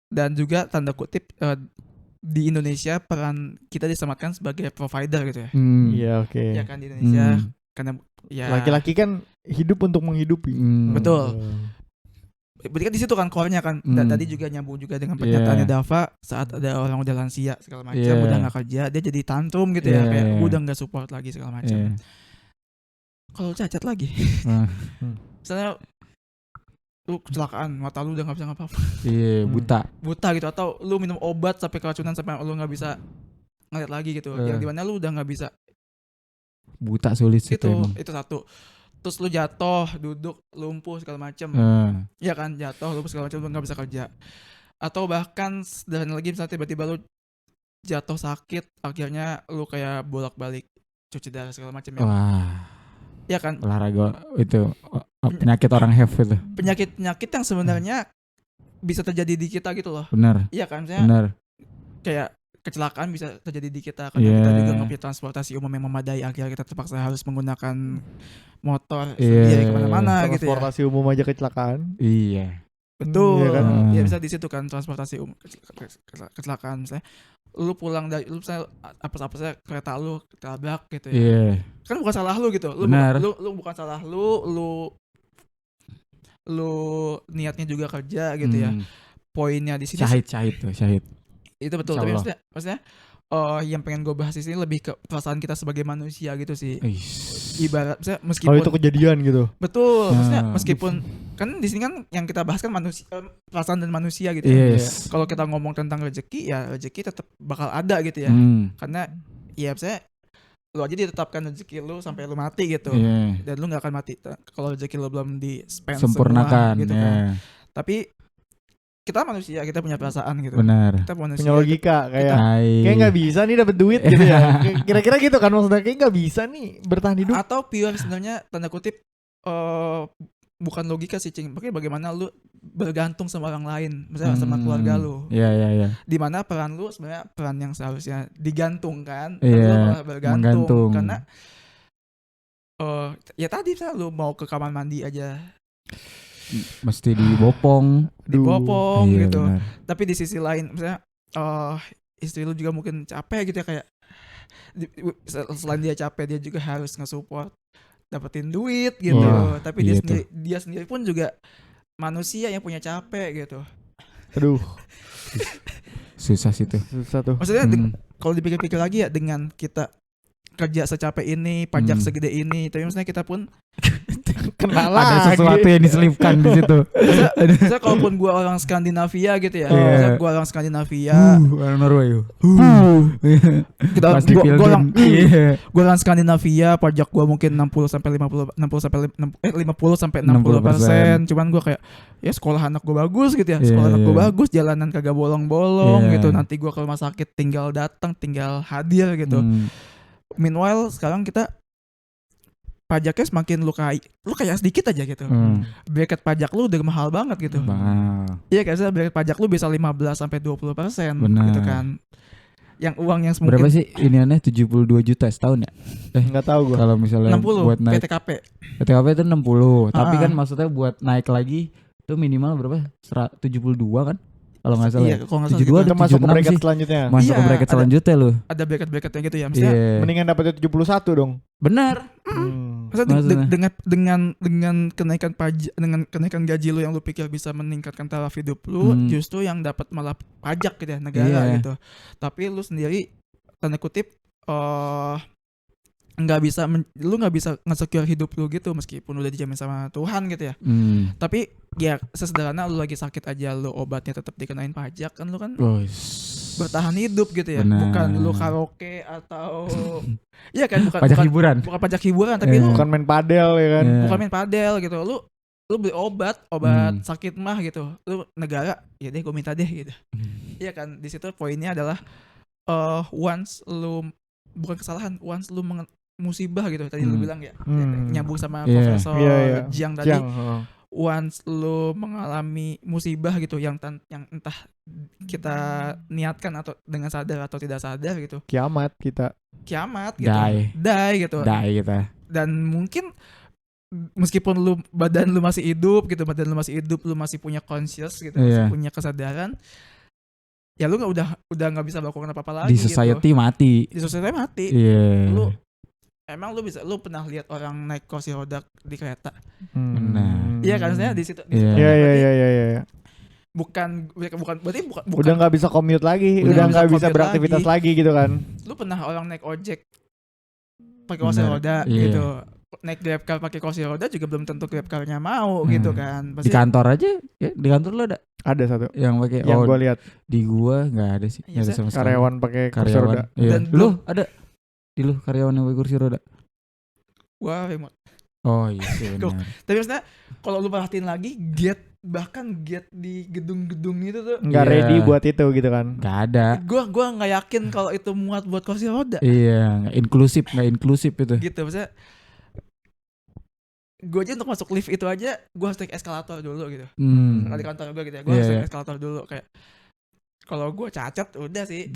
Dan juga tanda kutip di Indonesia peran kita disematkan sebagai provider gitu ya. Iya, oke. Ya kan di Indonesia karena ya laki-laki kan hidup untuk menghidupi. Betul. Berarti kan di situ kan core-nya kan. Dan tadi juga nyambung juga dengan pernyataannya Dava saat ada orang udah lansia segala macam, udah nggak kerja, dia jadi tantrum gitu ya, kayak udah nggak support lagi segala macam. Kalau cacat lagi, misalnya lu kecelakaan, mata lu udah nggak bisa ngapa-apa. Buta gitu, atau lu minum obat sampai keracunan sampai lu nggak bisa ngeliat lagi gitu. Yang dimana lu udah nggak bisa. Buta sulit sih itu emang. Itu satu. Terus lu jatuh, duduk, lumpuh segala macam. Ya kan, jatuh, lumpuh segala macam, lu nggak bisa kerja. Atau bahkan dan lagi misalnya tiba-tiba lu jatuh sakit, akhirnya lu kayak bolak-balik cuci darah segala macam ya. Wah. Ya kan? Olahraga itu penyakit orang have itu. Penyakit yang sebenarnya bisa terjadi di kita gitu loh. Benar. Iya kan? Misalnya benar. Kayak kecelakaan bisa terjadi di kita karena kita juga nggak punya transportasi umum yang memadai, akhirnya kita terpaksa harus menggunakan motor sendiri kemana-mana gitu ya. Transportasi umum aja kecelakaan. Iya. Betul. Ya bisa di situ kan transportasi umum kecelakaan, misalnya lu pulang dari lu misalnya apa-apa kereta lu ketabrak gitu ya. Kan bukan salah lu gitu. Lu bukan salah lu niatnya juga kerja gitu ya. Poinnya di sini syahid. Itu betul, tapi maksudnya yang pengen gue bahas di sini lebih ke perasaan kita sebagai manusia gitu sih. Ibarat misalnya meskipun kalau itu kejadian gitu. Betul, maksudnya meskipun kan di sini kan yang kita bahas kan manusia, perasaan dan manusia gitu ya. Kalau kita ngomong tentang rezeki tetap bakal ada gitu ya. Karena ya misalnya lu aja ditetapkan rezeki lu sampai lu mati gitu. Dan lu enggak akan mati kalau rezeki lu belum sempurnakan gitu kan. Tapi kita manusia, kita punya perasaan gitu. Benar. Kita manusia, punya logika kayak nggak bisa nih dapat duit gitu ya. Kira-kira gitu kan maksudnya, kayak nggak bisa nih bertahan hidup. Atau pure sebenarnya tanda kutip bukan logika sih, Cing. Makanya bagaimana lu bergantung sama orang lain, misalnya sama keluarga lu. Iya. Dimana peran lu sebenarnya peran yang seharusnya digantungkan, lu malah bergantung. Karena ya tadi misalnya lu mau ke kamar mandi aja mesti dibopong gitu. Benar. Tapi di sisi lain misalnya istri lu juga mungkin capek gitu ya, kayak selain dia capek dia juga harus nge-support dapetin duit gitu. Tapi gitu. dia sendiri pun juga manusia yang punya capek gitu. Aduh. Susah sih tuh. Susah tuh. Maksudnya kalau dipikir-pikir lagi ya, dengan kita kerja secapek ini, pajak segede ini, tapi maksudnya kita pun Kenal Ada sesuatu yang diselipkan di situ. Misalnya kalaupun gue orang Skandinavia gitu ya, misalnya gue orang Skandinavia, orang Norway. gue orang Skandinavia, pajak gue mungkin 50 sampai 60%. Cuman gue kayak ya sekolah anak gue bagus gitu ya, sekolah anak gue bagus, jalanan kagak bolong-bolong gitu. Nanti gue ke rumah sakit tinggal datang, tinggal hadir gitu. Meanwhile sekarang kita pajaknya semakin lu kayak sedikit aja gitu. Bracket pajak lu udah mahal banget gitu. Iya kan, bracket pajak lu bisa 15 sampai 20% gitu kan. Yang uang yang semungkin berapa sih ini aneh 72 juta setahun ya? Enggak tahu gua. Kalau misalnya 60 buat naik PTKP. PTKP itu 60, tapi kan maksudnya buat naik lagi itu minimal berapa? 72 kan? Kalau nggak salah. Iya, kalau nggak salah 72 Itu masuk ke bracket sih. selanjutnya. Masuk ke bracket selanjutnya lu. Ada bracket-bracketnya gitu ya. Maksudnya Mendingan dapetnya 71 dong. Benar. Maksudnya dengan kenaikan pajak, dengan kenaikan gaji lu yang lu pikir bisa meningkatkan taraf hidup lu, justru yang dapat malah pajak gitu ya, negara gitu. Tapi lu sendiri tanda kutip nggak bisa nge-secure hidup lu gitu meskipun udah dijamin sama Tuhan gitu ya. Tapi ya sesederhana lu lagi sakit aja, lu obatnya tetap dikenain pajak kan, lu kan bertahan hidup gitu ya. Bener. Bukan lu karaoke atau iya kan, bukan hiburan. bukan pajak hiburan, tapi lu Bukan main padel ya kan. bukan main padel gitu. Lu beli obat sakit mah gitu, lu negara ya deh gue minta deh gitu. Iya kan, di situ poinnya adalah once lu bukan kesalahan, once lu musibah gitu tadi lu bilang ya, nyambung sama Profesor Jiang tadi. Once lu mengalami musibah gitu yang entah kita niatkan atau dengan sadar atau tidak sadar gitu, Kiamat gitu. Die gitu. Dan mungkin meskipun badan lu masih hidup, lu masih punya conscious gitu, masih punya kesadaran, ya lu udah nggak bisa melakukan apa-apa lagi. Di society gitu. mati. Yeah. Lu pernah lihat orang naik kursi roda di kereta? Benar. Iya kan, saya di situ. Iya. Bukan udah nggak bisa commute lagi, udah nggak bisa beraktivitas lagi gitu kan. Lu pernah orang naik ojek pakai kursi roda gitu, naik Grabcar pakai kursi roda juga belum tentu Grabcar-nya mau gitu kan. Pasti di kantor aja ya, di kantor lu ada satu yang pakai, yang gua lihat. Di gua nggak ada sih, nggak ada sama sekali. Karyawan pakai kursi roda. Dan lu ada di lu karyawan yang pakai kursi roda? Gua remote. Oh iya sih benar. Tapi maksudnya kalau lu perhatiin lagi, bahkan gate di gedung-gedung itu tuh nggak ready buat itu gitu kan. Nggak ada. Gua nggak yakin kalau itu muat buat kursi roda. Iya, nggak inklusif itu. Gitu maksudnya. Gue aja untuk masuk lift itu aja gue harus naik eskalator dulu gitu. Di kantor gue gitu ya, gue harus naik eskalator dulu. Kayak kalau gue cacat udah sih.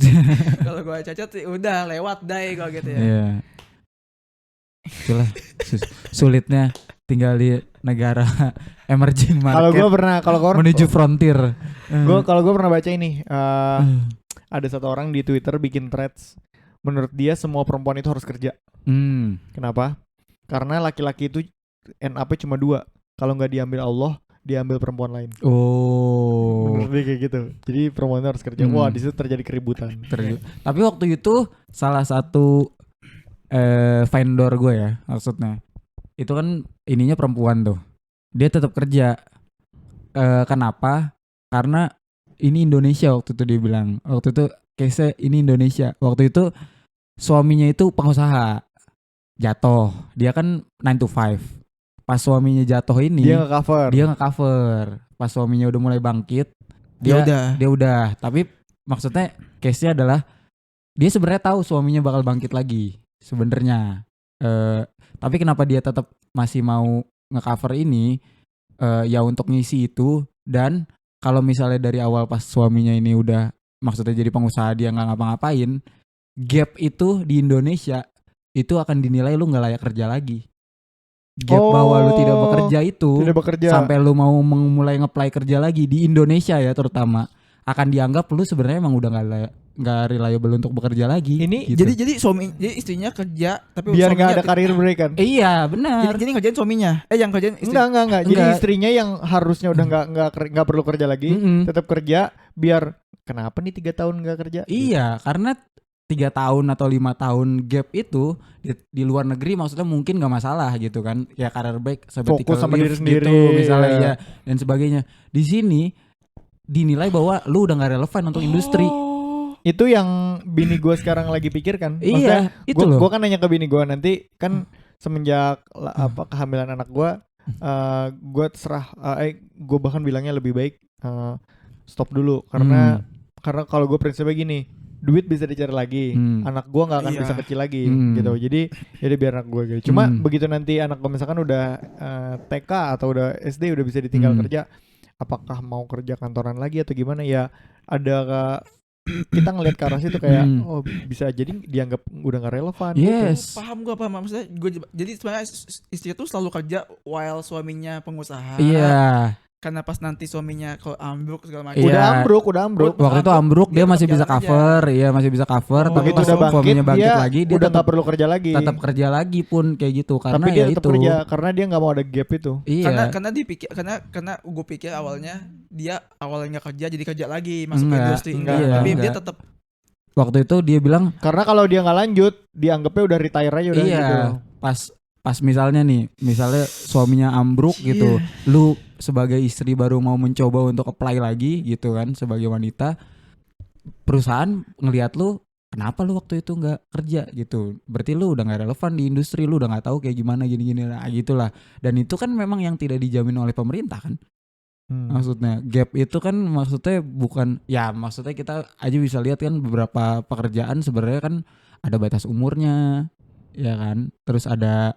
Kalau gue cacat sih udah lewat dai kalau gitu ya. Iya. Itulah sulitnya tinggal di negara emerging market. Kalau gue menuju frontier. Kalau gue pernah baca ini, ada satu orang di Twitter bikin threads. Menurut dia semua perempuan itu harus kerja. Kenapa? Karena laki-laki itu NAP cuma 2. Kalau nggak diambil Allah, diambil perempuan lain. Menurut dia kayak gitu. Jadi perempuan harus kerja. Wah, di situ terjadi keributan. Tapi waktu itu salah satu vendor gue ya, maksudnya itu kan ininya perempuan tuh, dia tetap kerja. Kenapa? Karena ini Indonesia waktu itu dia bilang. Waktu itu case ini Indonesia. Waktu itu suaminya itu pengusaha, jatuh. Dia kan 9 to 5. Pas suaminya jatuh ini, dia nge-cover. Pas suaminya udah mulai bangkit, dia udah. Tapi maksudnya case-nya adalah dia sebenarnya tahu suaminya bakal bangkit lagi sebenarnya. Tapi kenapa dia tetap masih mau nge-cover ini? Ya untuk ngisi itu. Dan kalau misalnya dari awal pas suaminya ini udah maksudnya jadi pengusaha, dia nggak ngapa-ngapain, gap itu di Indonesia itu akan dinilai lu nggak layak kerja lagi. Gap bahwa lu tidak bekerja sampai lu mau mulai nge-apply kerja lagi di Indonesia ya terutama, akan dianggap lu sebenarnya emang udah nggak reliable untuk bekerja lagi. Ini gitu. jadi istrinya kerja tapi biar nggak ada karir break kan. Iya benar. Jadi ngerjain suaminya. Yang kerjain istri. Enggak. Jadi istrinya yang harusnya udah nggak perlu kerja lagi, tetap kerja biar kenapa nih 3 tahun nggak kerja? Iya, karena 3 tahun atau 5 tahun gap itu di luar negeri maksudnya mungkin nggak masalah gitu kan, ya career break, sabbatical Fokus sama leave diri sendiri, gitu misalnya ya. ya dan sebagainya. Di sini dinilai bahwa lu udah nggak relevan untuk industri. Itu yang bini gue sekarang lagi pikirkan. Iya, itu loh. Gue kan nanya ke bini gue nanti kan semenjak kehamilan anak gue, gue terserah. Gue bahkan bilangnya lebih baik stop dulu karena kalau gue prinsipnya gini, duit bisa dicari lagi, anak gue nggak akan bisa kecil lagi gitu. Jadi biar anak gue gitu. Cuma begitu nanti anak gue misalkan udah TK atau udah SD udah bisa ditinggal kerja, apakah mau kerja kantoran lagi atau gimana ya? Ada kita ngelihat ke arah situ kayak oh bisa jadi dianggap udah nggak relevan. Yes. Gitu. Paham maksudnya. Jadi sebenarnya istri tuh selalu kerja while suaminya pengusaha. Iya. Karena pas nanti suaminya kalau ambruk segala macam. Iya. Udah ambruk. Waktu itu ambruk dia masih bisa cover, masih bisa cover. Tapi Begitu pas udah suaminya bangkit lagi, dia udah nggak perlu kerja lagi. tetap kerja lagi pun kayak gitu karena tapi dia ya tetap itu. kerja karena dia nggak mau ada gap itu. Iya. Karena dipikir karena gue pikir awalnya dia nggak kerja jadi kerja lagi masuk ke industri enggak. Tapi Enggak. dia tetap. Waktu itu dia bilang Karena kalau dia nggak lanjut, dianggapnya udah retire aja udah gitu. Pas misalnya suaminya ambruk gitu, lu sebagai istri baru mau mencoba untuk apply lagi gitu kan sebagai wanita, perusahaan ngelihat lu kenapa lu waktu itu nggak kerja gitu, berarti lu udah nggak relevan di industri, lu udah nggak tahu kayak gimana gini lah gitulah. Dan itu kan memang yang tidak dijamin oleh pemerintah kan. Maksudnya gap itu kan maksudnya bukan ya, maksudnya kita aja bisa lihat kan beberapa pekerjaan sebenarnya kan ada batas umurnya ya kan, terus ada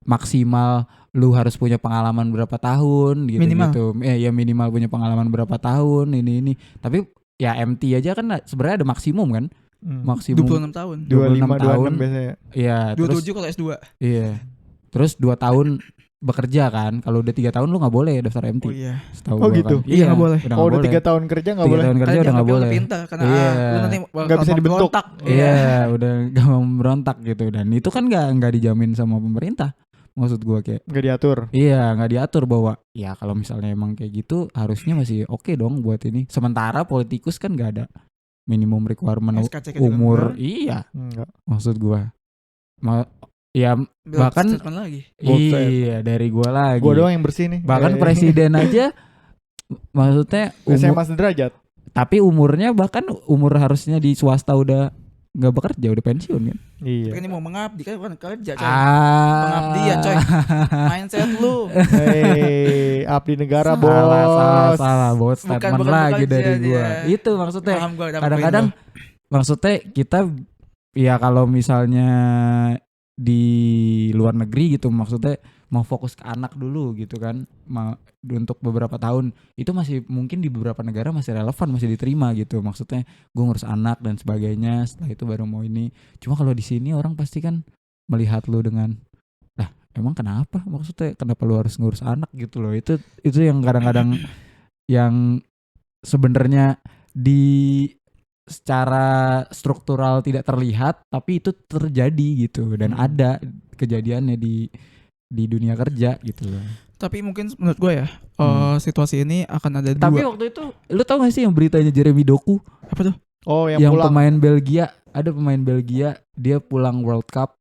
maksimal lu harus punya pengalaman berapa tahun gitu gitu ya minimal punya pengalaman berapa tahun ini tapi ya MT aja kan sebenarnya ada maksimum kan, maksimum 26 tahun 25 tahun biasanya ya, 27 kalau S2 iya, terus 2 tahun bekerja kan, kalau udah 3 tahun lu nggak boleh daftar MT. Oh iya. Oh gitu. Kan. Iya nggak boleh. Kalau udah 3 tahun kerja nggak boleh. 3 tahun kerja udah nggak boleh. Pintar karena lu nanti nggak bisa dibentuk. Iya, udah nggak mau berontak gitu, dan itu kan nggak dijamin sama pemerintah. Maksud gua kayak nggak diatur. Iya, nggak diatur bahwa ya kalau misalnya emang kayak gitu harusnya masih oke dong buat ini. Sementara politikus kan nggak ada minimum requirement umur. Iya. Enggak. Maksud gua. Ya bahkan lagi. Iya dari gua lagi. Gua doang yang bersih nih. Bahkan presiden aja maksudnya SMA sederajat. Tapi umurnya bahkan umur harusnya di swasta udah nggak bekerja, udah pensiun kan. Iya. Tapi ini mau mengabdi kan bukan kerja coy. Pengabdian coy. Mindset lu. Hei, abdi negara bos. Salah bos. Statement bukan lagi dari gua. Itu maksudnya kadang-kadang maksudnya kita ya kalau misalnya di luar negeri gitu maksudnya mau fokus ke anak dulu gitu kan, untuk beberapa tahun itu masih mungkin di beberapa negara masih relevan, masih diterima gitu, maksudnya gue ngurus anak dan sebagainya, setelah itu baru mau ini. Cuma kalau di sini orang pasti kan melihat lu dengan emang kenapa, maksudnya kenapa lu harus ngurus anak gitu loh. Itu yang kadang-kadang yang sebenarnya di secara struktural tidak terlihat tapi itu terjadi gitu, dan ada kejadiannya di dunia kerja gitu loh. Tapi mungkin menurut gue ya situasi ini akan ada dua. Tapi waktu itu lu tau gak sih yang beritanya Jeremy Doku? Apa tuh? Oh yang pulang. Pemain Belgia, ada pemain Belgia dia pulang World Cup.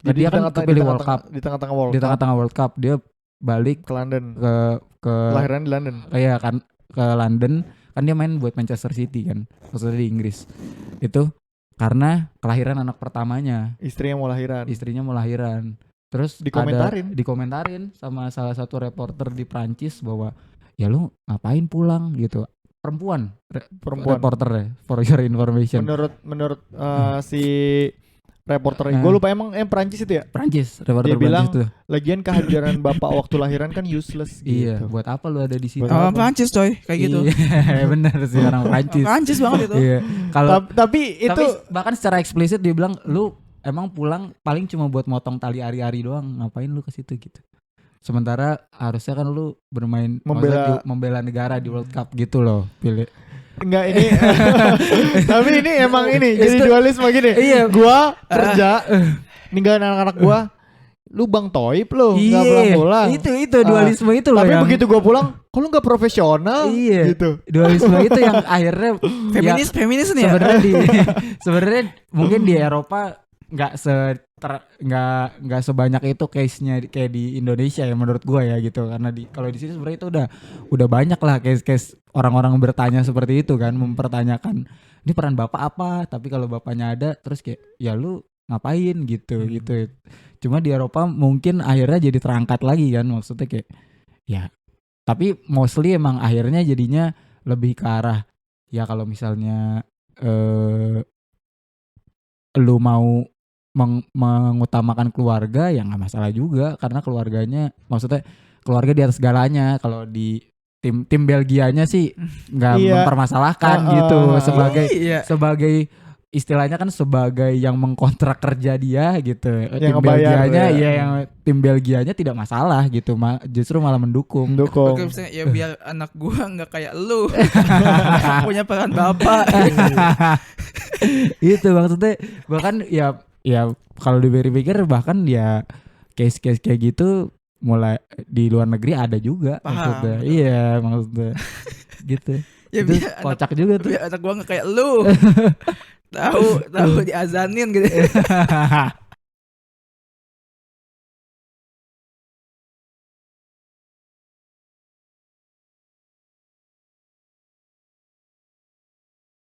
Jadi dia kan kepilih World Cup di tengah-tengah World Cup dia balik ke London, ke kelahiran di London. Iya kan, ke London. Kan dia main buat Manchester City kan, maksudnya di Inggris. Itu karena kelahiran anak pertamanya. Istrinya mau lahiran. Terus dikomentarin sama salah satu reporter di Prancis bahwa ya lu ngapain pulang gitu. Perempuan. Reporter for your information. Menurut si reporter gue lupa emang Prancis itu ya? Prancis, reporter dia bilang, Prancis tuh. Lagian kehadiran bapak waktu lahiran kan useless gitu. Iya, buat apa lu ada di situ? Prancis coy, kayak gitu. Iya, benar sih orang Prancis. Prancis banget itu. Iya. Tapi bahkan secara eksplisit dia bilang lu emang pulang paling cuma buat motong tali ari-ari doang, ngapain lu ke situ gitu. Sementara harusnya kan lu bermain membela negara di World Cup gitu loh, pilih. Enggak ini tapi ini emang ini jadi dualisme gini. Iya. Gua kerja ninggalin anak-anak gua, lu Bang Toib lu nggak pulang-pulang. Itu dualisme itu loh. Tapi yang, begitu gue pulang, kok lu nggak profesional? Iya. Gitu. Dualisme itu yang akhirnya feminis nih ya. Sebenarnya mungkin di Eropa nggak sebanyak itu case-nya kayak di Indonesia ya menurut gue ya gitu, karena kalau di sini sebenarnya itu udah banyak lah case-case orang-orang bertanya seperti itu kan, mempertanyakan ini peran bapak apa, tapi kalau bapaknya ada terus kayak ya lu ngapain gitu. Cuma di Eropa mungkin akhirnya jadi terangkat lagi kan, maksudnya kayak ya, tapi mostly emang akhirnya jadinya lebih ke arah ya kalau misalnya lu mau mengutamakan keluarga ya nggak masalah juga, karena keluarganya, maksudnya keluarga di atas segalanya. Kalau di tim Belgianya sih nggak mempermasalahkan gitu, sebagai istilahnya kan sebagai yang mengkontrak kerja dia gitu. Tim Belgianya yang tim Belgianya tidak masalah gitu, justru malah mendukung. Oke, misalnya ya biar anak gua nggak kayak lu punya peran bapak. Itu maksudnya bahkan ya kalau dipikir bahkan ya case-case kayak gitu mulai di luar negeri ada juga. Maksudnya iya, maksudnya gitu. Ya, itu kocak juga tuh. Biar anak gua nggak kayak lu. tahu diazanin gitu.